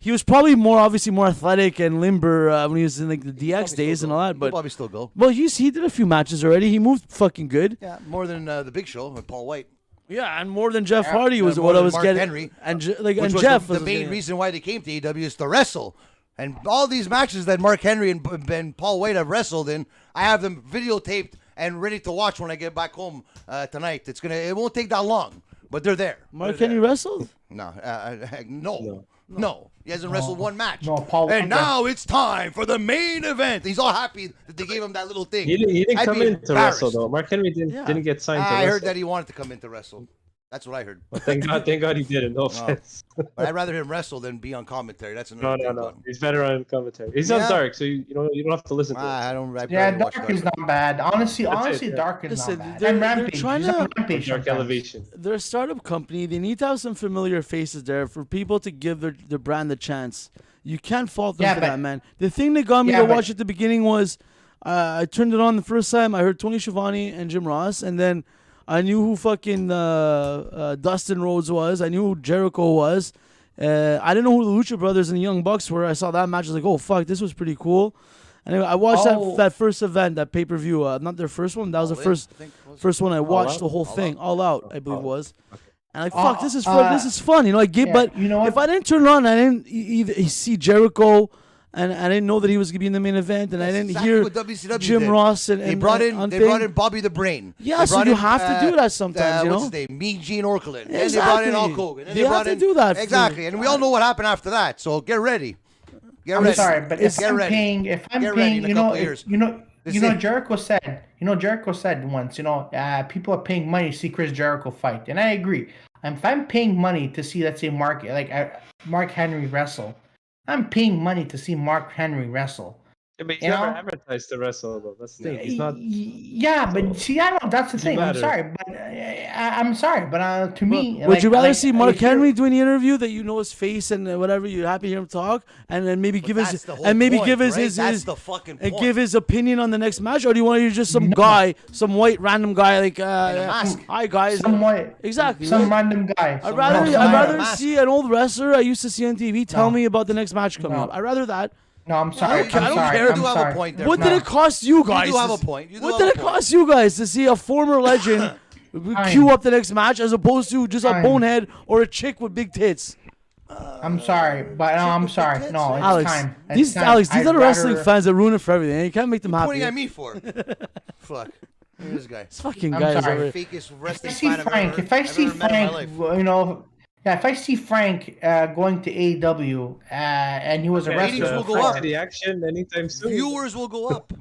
he was probably obviously more athletic and limber when he was in like the DX days and all that. He'll But probably still go. well, he did a few matches already. He moved fucking good. Yeah, more than the Big Show with Paul White. Yeah, and more than Jeff Hardy and was more what I than was Mark getting. Henry, and Which and was Jeff the was main getting- reason why they came to AEW is to wrestle. And all these matches that Mark Henry and Paul White have wrestled in, I have them videotaped and ready to watch when I get back home tonight. It won't take that long, but they're there. Mark They're Henry there. wrestled. No. He hasn't wrestled one match. No, Paul And White- now it's time for the main event. He's all happy that they gave him that little thing. He didn't I'd come be in to wrestle embarrassed. though. Mark Henry didn't get signed to I wrestle. heard that he wanted to come in to wrestle. That's what I heard. Well, thank God he didn't. No offense. But I'd rather him wrestle than be on commentary. That's No, another no, thing. no. He's better on commentary. He's Yeah. on Dark, so you don't have to listen to him. I Yeah, barely watch Dark is not bad. Honestly, That's it, yeah. Dark is Listen, not bad. they're And Rampage. trying He's to- on Rampage Dark sometimes. Elevation. They're a startup company. They need to have some familiar faces there for people to give their brand a chance. You can't fault them Yeah, for but- that, man. The thing that got me Yeah, to but- watch at the beginning was I turned it on the first time. I heard Tony Schiavone and Jim Ross, and then I knew who fucking Dustin Rhodes was. I knew who Jericho was. I didn't know who the Lucha Brothers and the Young Bucks were. I saw that match. I was like, oh, fuck, this was pretty cool. Anyway, I watched that first event, that pay-per-view. Not their first one. That was the first one I watched Out? the whole thing. All Out, I believe it was. And like, Uh, fuck, this is fun. This is fun. You know, yeah, but you know what? if I didn't turn it on, I didn't either see Jericho, and I didn't know that he was gonna be in the main event, and I didn't exactly hear what WCW Jim did. Ross and They brought in Unthing. Bobby the Brain. Yeah, They so brought you in, have to do that sometimes, you what's know? his name? Mean Gene Okerlund. And they brought Exactly. in Hulk Hogan. And You they have brought to in, do that for- exactly. And we all know what happened after that. So get ready. Get I'm ready. sorry, but if get I'm ready. paying, Get ready in a you couple know, years. This you know, is- Jericho said once, people are paying money to see Chris Jericho fight, and I agree. If I'm paying money to see, let's say, Mark Henry wrestle, I'm paying money to see Mark Henry wrestle. Yeah, but he's You never know? advertised to wrestle though. That's the thing. He's not. Yeah, but see, I don't. That's the thing. I'm matter. sorry, but I'm sorry, but to me, Would you rather see Mark if you're- Henry doing the interview that you know his face and whatever, you're happy to hear him talk, and then maybe give That's his the whole and maybe point, give his right? his, That's his the fucking and point. give his opinion on the next match, or do you want to hear just some guy, some white random guy like mask. hi guys, exactly. some random guy. I'd rather mask. see an old wrestler I used to see on TV tell me about the next match coming up. I'd rather that. No, I'm sorry. I don't care. You do have a point there. What did it cost you guys? You do have a point. You do What have did a it point. cost you guys to see a former legend queue up the next match as opposed to just a bonehead or a chick with big tits? I'm sorry, but no, I'm sorry. No, it's Alex, time. It's these time. Alex, these I'd other wrestling rather- fans that ruin it for everything. You can't make them happy. Pointing at me for? Fuck. Look at this guy. This fucking I'm guy is sorry. over. Fakest If wrestling I see fan Frank, I've ever met in my life. you know, yeah, if I see Frank going to AEW and he was a ratings wrestler, will go Frank up. to the action anytime soon. Viewers will go up.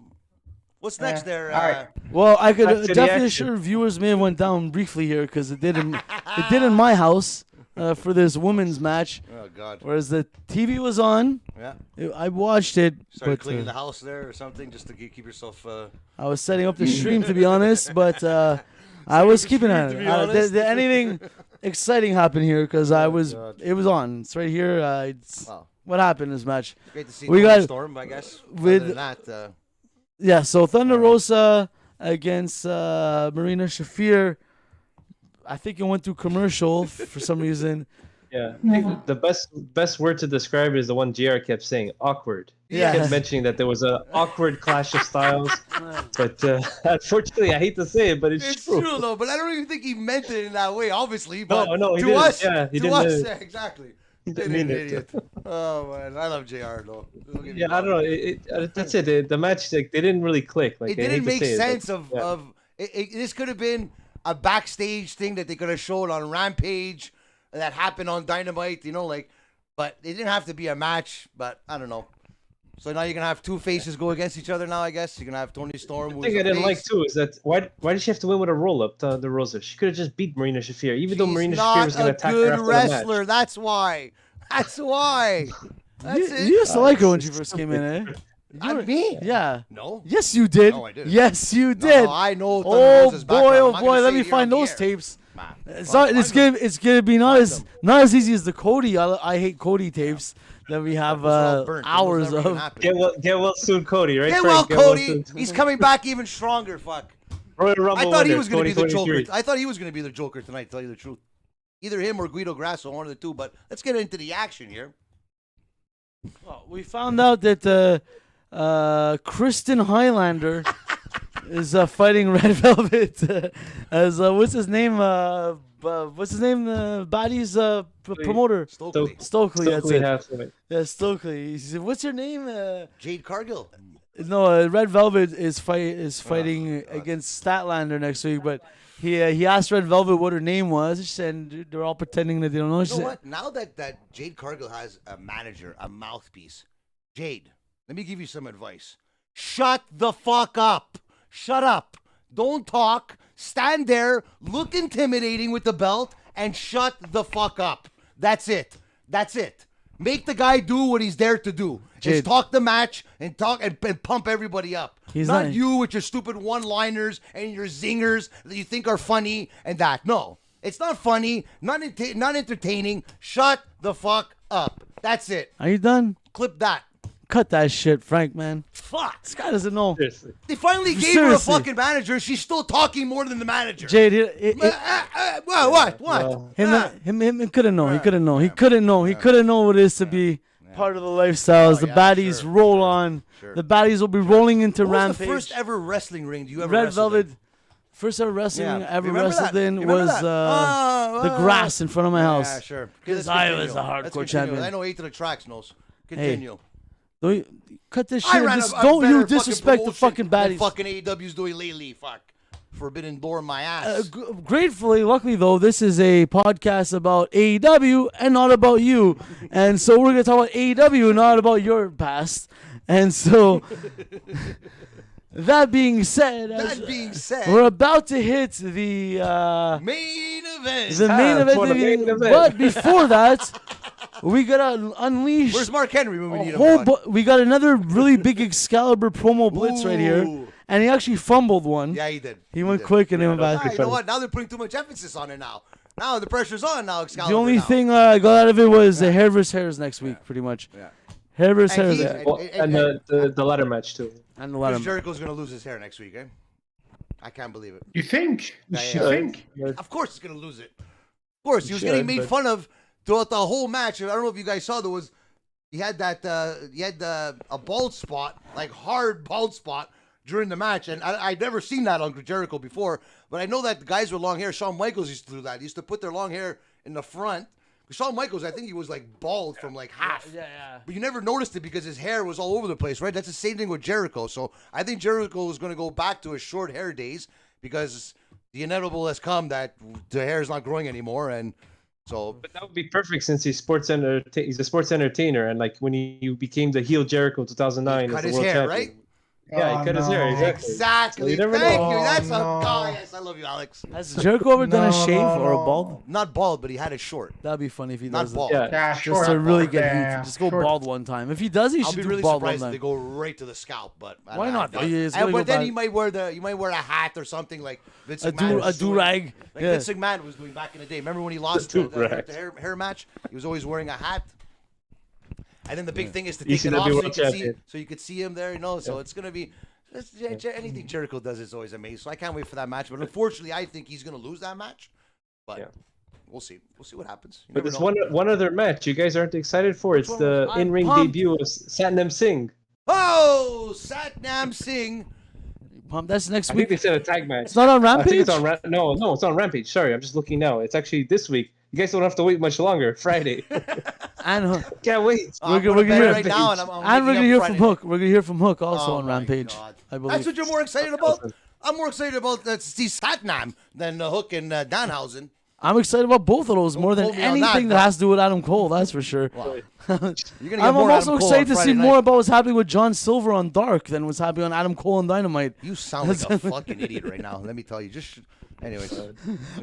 What's next there? all right. Well, I could Back to the definitely action. assure viewers may have went down briefly here because it did in my house for this women's match. Oh God. Whereas the TV was on, Yeah. I watched it, Started but cleaning the house there or something just to keep yourself. I was setting up the stream to be honest. But I was keeping stream, on to it. be honest. Did anything exciting happen here? Because I was, God. it was on. It's right here. Wow. What happened in this match? Great to see We we got- Storm, I guess. with- Other than that, Yeah, so Thunder Rosa against Marina Shafir. I think it went through commercial for some reason. Yeah, the best word to describe it is the one JR kept saying, awkward. Yeah. He kept mentioning that there was an awkward clash of styles. But unfortunately, I hate to say it, but it's, it's true though. But I don't even think he meant it in that way. Obviously, but No, he to didn't. us, Yeah, he to didn't us, mean it. yeah, exactly. He didn't An mean it. idiot. Oh man, I love JR though. Don't get me Yeah, I don't wrong. know. That's it. The match, like, they didn't really click. Like, It I hate didn't to make say it, but- sense of this could have been a backstage thing that they could have showed on Rampage that happened on Dynamite, you know, like, but it didn't have to be a match. But I don't know. So now you're gonna have two faces go against each other. Now I guess you're gonna have Tony Storm. The thing I didn't like too is that why did she have to win with a roll up to the Rosa? She could have just beat Marina Shafir, even though Marina Shafir was going to attack her good after wrestler. the match. That's why. That's why. That's You it. used to like her when she first came in, eh? Me? Yeah. No. Yes, you did. No, I didn't. Yes, you No, did. no, I know. Thunder Oh Rosa's background. boy, I'm oh not boy, gonna let say me it here find on the those air. tapes. Man, It's find them. it's gonna be not Find as them. not as easy as the Cody. I hate Cody tapes that we have Those are all burnt. Those hours never gonna of. happen. Get well soon, Cody. Right? Get Frank? well, Cody. soon. He's coming back even stronger. Fuck. Royal Rumble I thought he winner, was going to be the Joker. 2023. I thought he was going to be the Joker tonight. To tell you the truth, either him or Guido Grasso, one of the two. But let's get into the action here. Well, we found out that Kristen Highlander is fighting Red Velvet as what's his name? What's his name? Body's promoter. Stokely. Stokely. That's Stokely it. halfway. Yeah, Stokely. He said, "What's your name?" Jade Cargill. No, Red Velvet is fighting against Statlander next week, but he asked Red Velvet what her name was, and they're all pretending that they don't know. She You know said, what? Now that Jade Cargill has a manager, a mouthpiece, Jade, let me give you some advice. Shut the fuck up. Shut up. Don't talk. Stand there, look intimidating with the belt, and shut the fuck up. That's it. That's it. Make the guy do what he's there to do. Jade. Just talk the match and talk and pump everybody up. He's not not- you with your stupid one-liners and your zingers that you think are funny and that. No, it's not funny, not entertaining. Shut the fuck up. That's it. "Are you done? Clip that. Cut that shit, Frank, man. Fuck. This guy doesn't know." Seriously. They finally gave Seriously. her a fucking manager. She's still talking more than the manager. Jade, What? him couldn't know. He couldn't know. He couldn't know. He couldn't know what it is to be part of the lifestyles. The yeah, baddies sure. roll on. Sure. The baddies will be rolling into What was Rampage. the first ever wrestling ring you ever Red wrestled Velvet. in? First ever wrestling I ever Remember wrestled that? in You remember was that? the grass in front of my house. Yeah, sure. Okay, Because let's I continue. was the Let's hardcore continue. champion. I know 8 to the tracks knows. Continue. Don't you, cut this I shit. ran Just a don't better you fucking disrespect the promotion fucking than baddies. fucking AEW's doing lately. Fuck. Forbidden door in my ass. Gratefully, luckily though, this is a podcast about AEW and not about you. And so we're going to talk about AEW, not about your past. And so, that being said, we're about to hit the main event. main event. for the main event. But before that, We gotta unleash. Where's Mark Henry when we need him? We got another really big Excalibur promo blitz right here, Ooh. and he actually fumbled one. Yeah, he did. He went quick and then went back. You know what? Now they're putting too much emphasis on it now. Now the pressure's on now, Excalibur. The only now. thing I got out of it was the hair versus hairs next week, pretty much. Yeah. Hair versus And hairs. he's- And the ladder match too. And the Chris ladder. Jericho's going to lose his hair next week, eh? I can't believe it. You think? Yeah, You yeah. think? Of course he's going to lose it. Of course. He was Should, getting made but- fun of throughout the whole match. I don't know if you guys saw, he had a bald spot, like hard bald spot during the match. And I'd never seen that on Jericho before. But I know that the guys with long hair, Shawn Michaels used to do that. He used to put their long hair in the front. Shawn Michaels, I think he was like bald from like half. Yeah. But you never noticed it because his hair was all over the place, right? That's the same thing with Jericho. So I think Jericho is going to go back to his short hair days because the inevitable has come that the hair is not growing anymore. And so. But that would be perfect since he's he's a sports entertainer, and like when he became the heel Jericho in 2009, Cut as the his world hair, champion. right? Yeah, he cut his hair. Exactly. Exactly. So you never Thank know. you. That's Oh, a no. guy. Yes, I love you, Alex. Has Jericho ever done a No, shave no, or a no. bald? Not bald, but he had it short. That'd be funny if he Not does bald. it. Yeah. Yeah, Just short. to really get Yeah, heat. Just go short. bald one time. If he does, he I'll should be do really bald one surprised if they time. go right to the scalp, but Why not? I, It's gonna go but then back. you might wear a hat or something like Vince A McMahon. was doing. do-rag. Like Yeah. Vince McMahon was doing back in the day. Remember when he lost The the do-rag. hair match? He was always wearing a hat. And then the big thing is to take ECW it off World Champion. so you could see him there, So it's gonna be anything Jericho does is always amazing. So I can't wait for that match. But unfortunately, I think he's gonna lose that match. But Yeah. we'll see. We'll see what happens. You But never there's know. one other match you guys aren't excited for. It's one the was- I'm in-ring pumped. debut of Satnam Singh. Oh, Satnam Singh. That's next I think week. they said a tag match. It's not on I think Rampage? it's on no, it's on Rampage. Sorry, I'm just looking now. It's actually this week. You guys don't have to wait much longer. Friday. And Can't wait. I'm gonna gonna bet hear- right now, and I'm we're waking gonna up hear Friday. from Hook. We're gonna hear from Hook also Oh on my Rampage. God. I believe. That's what you're more excited about? I'm more excited about Steve Satnam than Hook and Danhausen. I'm excited about both of those more than quote me on that, anything that but- has to do with Adam Cole. That's for sure. You're gonna get I'm more also Adam Cole excited on to see Friday more night. about what's happening with John Silver on Dark than what's happening on Adam Cole and Dynamite. You sound like a fucking idiot right now. Let me tell you. Anyways.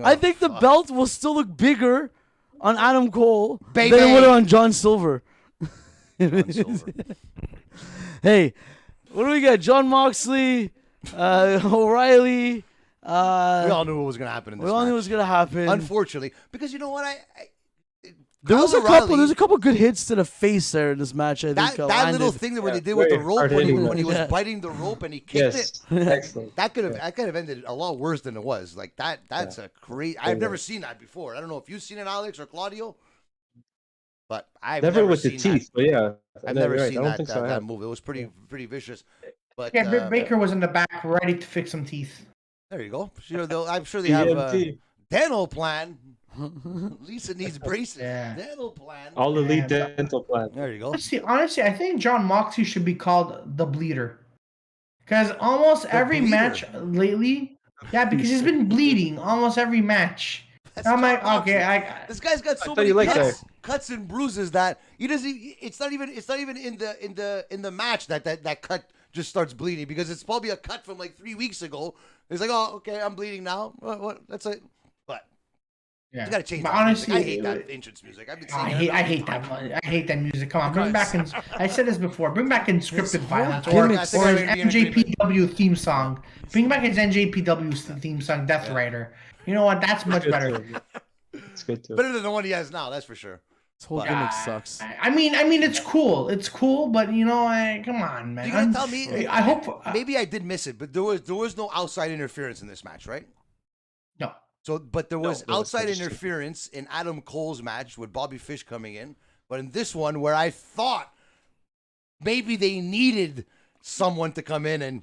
I think the belt will still look bigger on Adam Cole Baby. than it would on John Silver. John Silver. Hey, what do we got? Jon Moxley, O'Reilly. We all knew what was going to happen in this We all knew match. it was gonna happen. Unfortunately, because you know what? There was a Kyle couple. O'Reilly- There's a couple good hits to the face there in this match. I think that little landed. thing that when Yeah, they did with the very rope hard-hitting when he was Yeah. biting the rope and he kicked it. Yes. Excellent. That could have ended a lot worse than it was. Like that's a crazy. I've never seen that before. I don't know if you've seen it, Alex or Claudio, but I've Never with the seen teeth, but yeah. that. I've never Right. seen I don't that think so. I that have. move. It was pretty vicious. But Yeah, Britt Baker was in the back, ready to fix some teeth. there you go. I'm sure they have a DMT. dental plan. Lisa needs braces. Yeah. Dental plan. All elite Yeah. dental plan. There you go. Let's see. Honestly, I think Jon Moxley should be called the Bleeder, because almost every Bleeder? match lately, yeah, because he's been bleeding almost every match. That's I'm Jon like, Moxley. okay, This guy's got so thought many you liked cuts and bruises that he doesn't. It's not even in the match that cut just starts bleeding because it's probably a cut from like 3 weeks ago. It's like, oh, okay, I'm bleeding now. What? That's it. But yeah. you gotta change But that music. honestly, I hate that entrance music. I've been saying I hate that music. Come on, bring back in. I said this before. Bring back in scripted violence or gimmicks. his I think I would be in NJPW theme song. Bring back his NJPW theme song, Death Rider. You know what? That's much better. It's good too. Better than the one he has now. That's for sure. This whole gimmick sucks. I mean, it's cool. It's cool, but you know, come on, man. You gonna tell me? I hope. Maybe I did miss it, but there was no outside interference in this match, right? No. So, but there was there was outside finished. interference in Adam Cole's match with Bobby Fish coming in. But in this one, where I thought maybe they needed someone to come in and,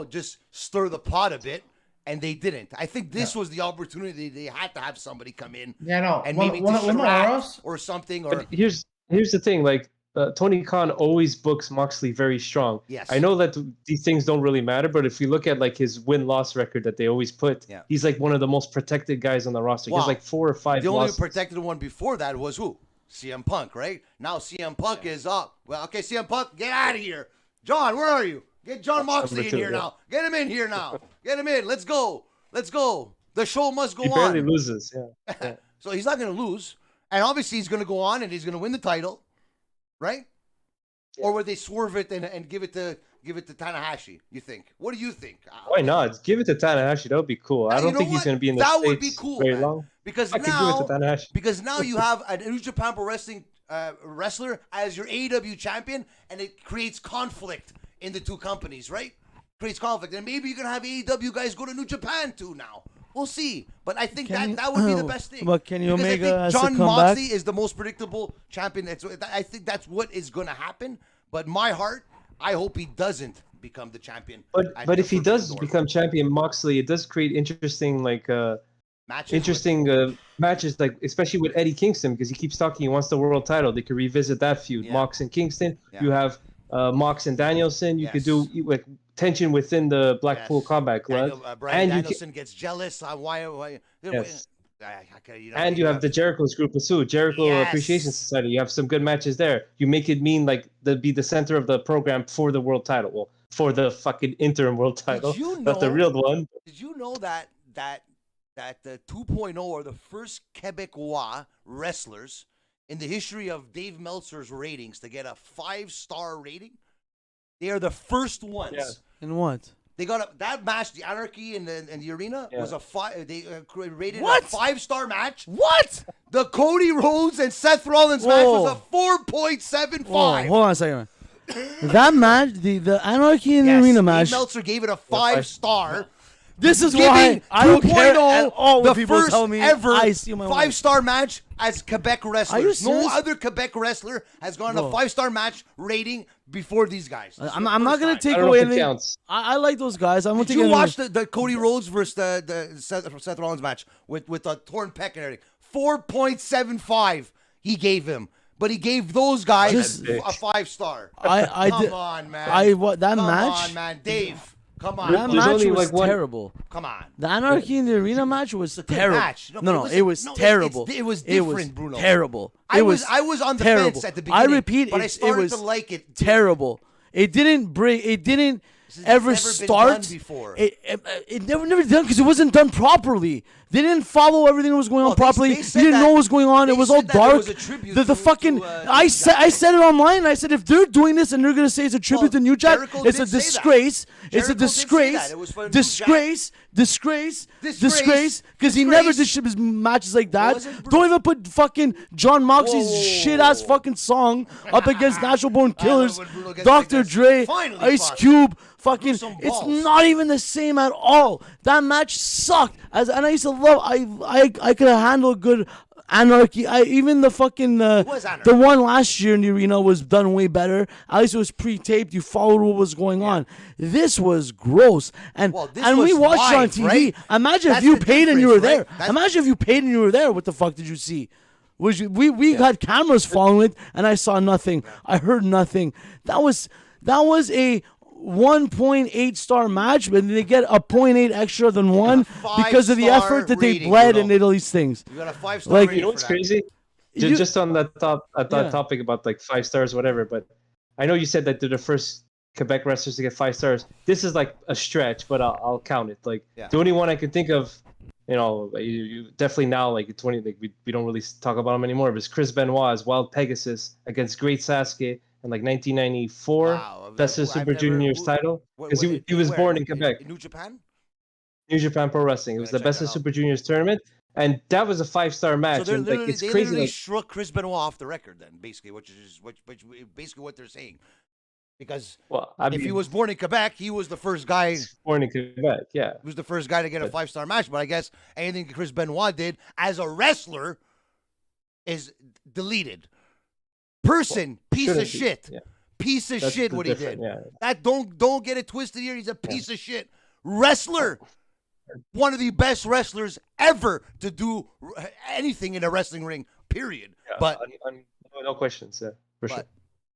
just stir the pot a bit, and they didn't. I think this was the opportunity. They had to have somebody come in Yeah, no. and One- maybe one- one distract Oros? or something. Or But here's the thing, like Tony Khan always books Moxley very strong. Yes. I know that these things don't really matter, but if you look at like his win-loss record that they always put, Yeah. he's like one of the most protected guys on the roster. He Wow. has like 4 or 5 the only losses. protected one before that was who? CM Punk, right? Now CM Punk is up. Well, okay, CM Punk, get out of here. John, where are you? Get Jon Moxley in number 2, here yeah. now. Get him in here now. Get him in. Let's go. Let's go. The show must go He barely on. loses. Yeah. So he's not going to lose. And obviously he's going to go on and he's going to win the title, right? Yeah. Or would they swerve it and give it to Tanahashi? You think? What do you think? Why not? Give it to Tanahashi. That would be cool. I don't think he's going to be in the States would be cool, very man. long. Because I could give it to Tanahashi. Because now you have a New Japan Pro Wrestling wrestler as your AEW champion, and it creates conflict in the two companies, right? Creates conflict, and maybe you're gonna have AEW guys go to New Japan too now. We'll see, but I think that would be the best thing. But Kenny Omega has Jon to come Moxley back. is the most predictable champion. I think that's what is gonna happen. But my heart, I hope he doesn't become the champion. But if he does become champion, Moxley, it does create interesting matches, like especially with Eddie Kingston, because he keeps talking he wants the world title. They could revisit that feud. Yeah. Mox and Kingston. Yeah. You have Mox and Danielson. You could do like tension within the Blackpool Combat Club. Brian Danielson gets jealous. Why? Yes. And you have the Jericho's group of Sue, Jericho Appreciation Society. You have some good matches there. You make it mean like be the center of the program for the world title. Well, for the fucking interim world title. Not the real one. Did you know that the 2.0 are the first Quebecois wrestlers in the history of Dave Meltzer's ratings to get a 5-star rating? They are the first ones. Yeah. In what? They got that match, the Anarchy in the arena was a 5. They rated what? A 5-star match. What? The Cody Rhodes and Seth Rollins match was a 4.75. Hold on a second. That match, the Anarchy in the arena match. Dave Meltzer gave it a 5-star. This is why I don't care at all the when people first tell me ever I see my 5-star match as Quebec wrestlers. No other Quebec wrestler has gone a 5-star match rating before these guys. I'm not going to take away anything. I like those guys. Did you watch the Cody Rhodes versus the Seth Rollins match with the torn pec and everything? 4.75 he gave him. But he gave those guys a 5-star. Come on, man. Come on, man. Dave. Come on. That match was terrible. Come on. The Anarchy in the Arena match was terrible. It was terrible. It was different, Bruno. Terrible. I was on the fence at the beginning. I repeat, but I started to like it. Terrible. It didn't ever start. It never done because it wasn't done properly. They didn't follow everything that was going on properly. You didn't know what was going on. It was all dark. I said it online. I said if they're doing this and they're gonna say it's a tribute to New Jack, it's a disgrace. It's a disgrace. Disgrace. Because he never did his matches like that. Don't even put fucking Jon Moxley's shit ass fucking song up against Natural Born Killers, Dr. Dre, Ice Cube. Fucking, it's not even the same at all. That match sucked. And I used to love. I could have handled good Anarchy. Even the fucking the one last year in the arena was done way better. At least it was pre-taped. You followed what was going on. This was gross. And we watched it on TV. Right? Imagine if you paid and you were there. Imagine if you paid and you were there. What the fuck did you see? We had cameras following it, and I saw nothing. I heard nothing. That was a 1.8-star match, but they get a 0.8 extra than one because of the effort that they bled and did all these things. You got a 5-star rating. You know what's crazy? Just on that topic about like 5 stars, whatever. But I know you said that they're the first Quebec wrestlers to get 5 stars. This is like a stretch, but I'll count it. Like the only one I can think of, you definitely now like 20. Like we don't really talk about him anymore. But it's Chris Benoit's Wild Pegasus against Great Sasuke. In like 1994, Best of Super Juniors title, because he was born in Quebec. New Japan? New Japan Pro Wrestling. It was the Best of Super Juniors tournament, and that was a 5-star match. So and it's they crazy. Literally struck Chris Benoit off the record, then basically, which is basically what they're saying. Because if he was born in Quebec, he was the first guy. Born in Quebec, yeah. He was the first guy to get a 5-star match. But I guess anything Chris Benoit did as a wrestler is deleted. Piece of shit. Yeah. Piece of shit what he did. Yeah. That don't get it twisted here. He's a piece of shit. Wrestler. One of the best wrestlers ever to do anything in a wrestling ring, period. Yeah, but no questions, for sure.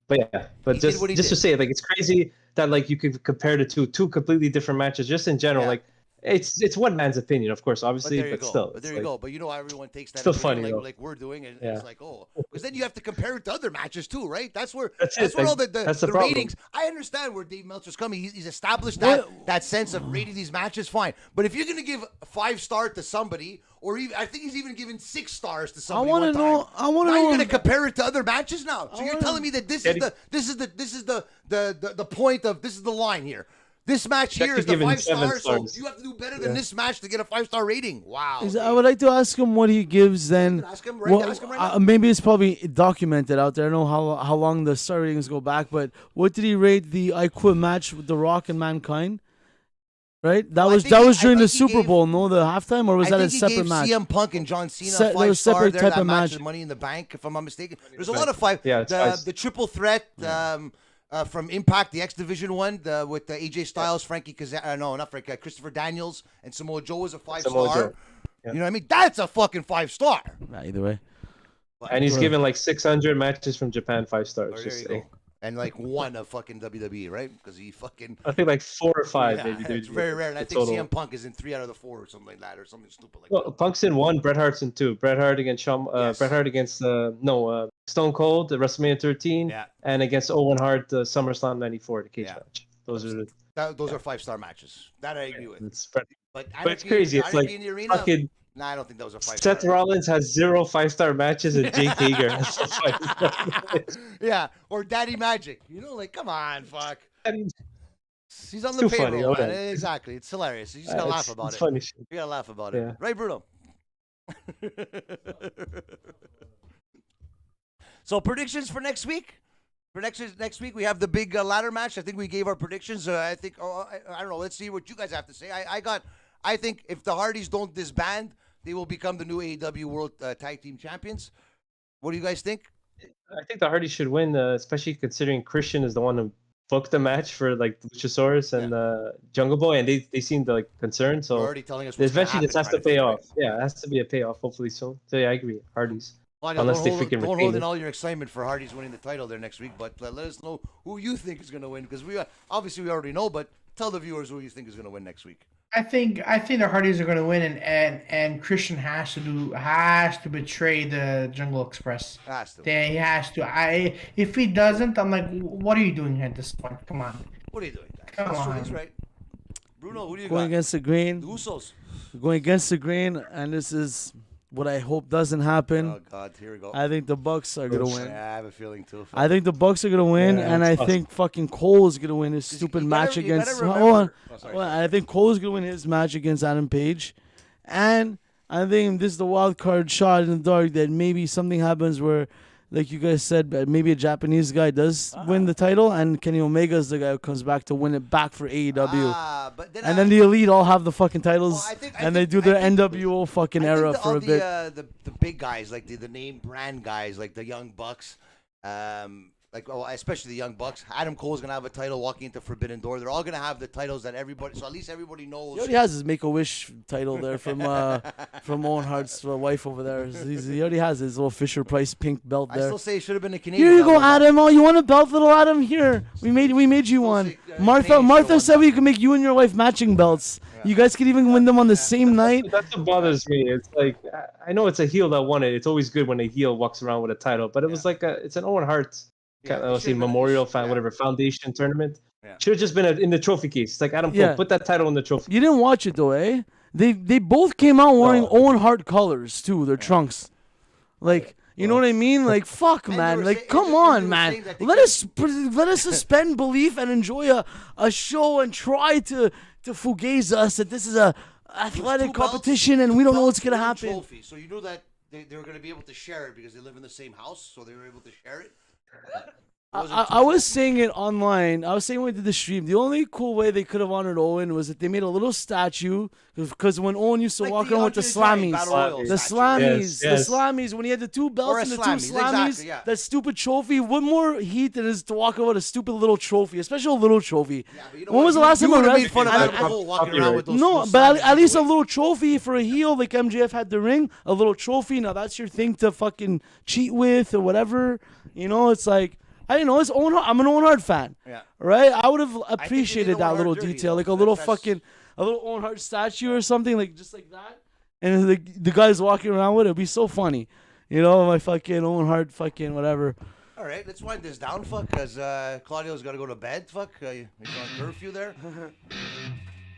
But just to say, like, it's crazy that like you could compare the two completely different matches just in general. Like it's one man's opinion, of course, obviously, but still. But there you go. But you know, everyone takes that still opinion funny, like we're doing, and it's like, because then you have to compare it to other matches too, right? That's where all the ratings. I understand where Dave Meltzer's coming. He's established that sense of rating these matches, fine. But if you're gonna give a 5-star to somebody, or even I think he's even given 6 stars to somebody. I want to know. You're gonna compare it to other matches now. So you're telling me that this is the point of this is the line here. This match here is the 5 stars, so you have to do better than this match to get a 5-star rating. Wow. I would like to ask him what he gives then. Ask him right now. Maybe it's probably documented out there. I don't know how long the star ratings go back, but what did he rate the I Quit match with The Rock and Mankind? Right? That was during the Super Bowl, no? The halftime? Or was that a separate match? CM Punk and John Cena 5-star there. That match is Money in the Bank, if I'm not mistaken. There's a lot of 5. Yeah, the triple threat from Impact, the X Division one, with AJ Styles, Frankie Kazarian, no, not Frankie, Christopher Daniels, and Samoa Joe was a 5-star. You know what I mean? That's a fucking 5-star. Either way. And he's given like 600 matches from Japan 5 stars. There you go. And like one of fucking WWE, right? Because he fucking. I think like 4 or 5, maybe. It's very rare. And I think CM Punk is in 3 out of the 4 or something like that, or something stupid like that. Punk's in 1, Bret Hart's in 2. Bret Hart against Bret Hart against Stone Cold, WrestleMania 13, and against Owen Hart, the SummerSlam 94, the cage match. Those are 5-star matches. That I agree with. But it's crazy. It's like fucking. No, I don't think that was a 5-star. Seth Rollins has 0 5-star matches, and Jake Hager has 5-star. Yeah, or Daddy Magic. You know, like, come on, fuck. He's on the too payroll, funny, man. Exactly. It's hilarious. You just gotta laugh about it. Funny shit. You gotta laugh about it. Right, Bruno? So, predictions for next week? Next week, we have the big ladder match. I think we gave our predictions. I think, I don't know. Let's see what you guys have to say. I think if the Hardys don't disband, they will become the new AEW World Tag Team Champions. What do you guys think? I think the Hardys should win, especially considering Christian is the one who booked the match for like Luchasaurus and Jungle Boy, and they seem like concerned. So they're already telling us eventually this has to pay off. Yeah, it has to be a payoff, hopefully soon. So yeah, I agree. Hardys. Well, unless they freaking don't hold in all your excitement for Hardys winning the title there next week, but let us know who you think is going to win, because we already know, but tell the viewers who you think is going to win next week. I think the Hardys are going to win, and Christian has to betray the Jungle Express. He has to. If he doesn't, I'm like, what are you doing at this point? Come on. What are you doing? Come on. He's right. Bruno, who do you got? Going against the grain. The Usos. Going against the grain, and this is what I hope doesn't happen. Oh God, here we go. I think the Bucks are gonna win. Yeah, I have a feeling too. I think the Bucks are gonna win, and I think fucking Cole is gonna win his stupid match against. Hold on. I think Cole is gonna win his match against Adam Page, and I think this is the wild card shot in the dark that maybe something happens where, like you guys said, maybe a Japanese guy does win the title, and Kenny Omega is the guy who comes back to win it back for AEW. Then the Elite all have the fucking titles, they do their NWO fucking era for a bit. The big guys, like the name brand guys, like the Young Bucks, especially the Young Bucks. Adam Cole's gonna have a title walking into Forbidden Door. They're all gonna have the titles that everybody. So at least everybody knows. He already has his Make-A-Wish title there from Owen Hart's wife over there. He already has his little Fisher Price pink belt there. I still say it should have been a Canadian. Here you go, Adam. Oh, you want a belt, little Adam? Here, we made you one. Martha said we could make you and your wife matching belts. Yeah. You guys could even win them on the same night. That's what bothers me. It's like, I know it's a heel that won it. It's always good when a heel walks around with a title, but it was like it's an Owen Hart. Let's see, Memorial Foundation tournament. Yeah. Should have just been in the trophy case. It's like, Adam Cole, put that title in the trophy. You didn't watch it though, eh? They both came out wearing Owen Hart colors too. Their trunks, like you know what I mean? Like fuck, man. Like come on, man. Let us suspend belief and enjoy a show and try to fugaze us that this is a athletic competition and we don't know what's gonna happen. Trophy. So you know that they were gonna be able to share it because they live in the same house, so they were able to share it. I was saying it online. I was saying when we did the stream. The only cool way they could have honored Owen was that they made a little statue. Because when Owen used to walk around with the slammies, the slammies, when he had the 2 belts and the 2 slammies, that stupid trophy. What more heat than is to walk around with a stupid little trophy, especially a little trophy? Yeah, when was the last time I made fun of walking around with those? No, but at least a little trophy for a heel like MJF had the ring. A little trophy. Now that's your thing to fucking cheat with or whatever. You know, it's like. I don't know. I'm an Owen Hart fan. Yeah. Right? I would have appreciated that little detail, like a little a little Owen Hart statue or something, like just like that, and the guy's walking around with it. It'd be so funny, you know, my fucking Owen Hart, fucking whatever. All right, let's wind this down, fuck, because Claudio's got to go to bed, fuck. He's on curfew there.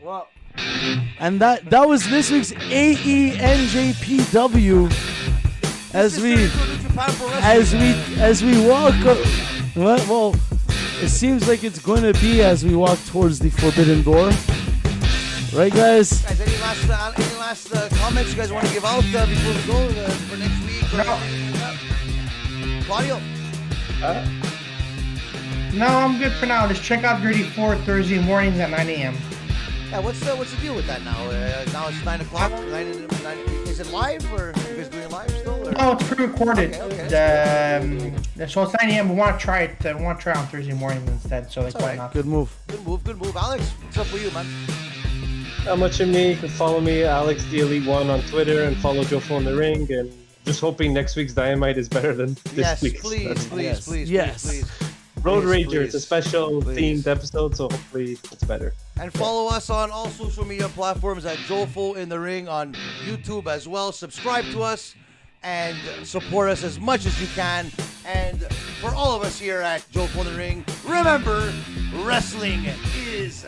Well, and that was this week's AENJPW. As we walk, well, it seems like it's going to be as we walk towards the forbidden door, right, guys? Guys, any last comments you guys want to give out before we go for next week? Claudio? No, I'm good for now. Just check out Dirty 4 Thursday mornings at 9 a.m. Yeah, what's the deal with that now? Now it's 9 o'clock. 9, is it live or are you guys doing it live still? Or? No, it's pre-recorded. Okay. So it's 9 a.m. We want to try it. We want to try on Thursday mornings instead. So like, why not? Good move. Good move. Alex, what's up with you, man? Not much of me. You can follow me, Alex the Elite One, on Twitter, and follow Jofo in the Ring. And just hoping next week's Dynamite is better than this week's. Please. Road Rager. It's a special themed episode, so hopefully it's better. And follow us on all social media platforms at Jofo in the Ring on YouTube as well. Subscribe to us and support us as much as you can. And for all of us here at Jofo in the Ring, remember, wrestling is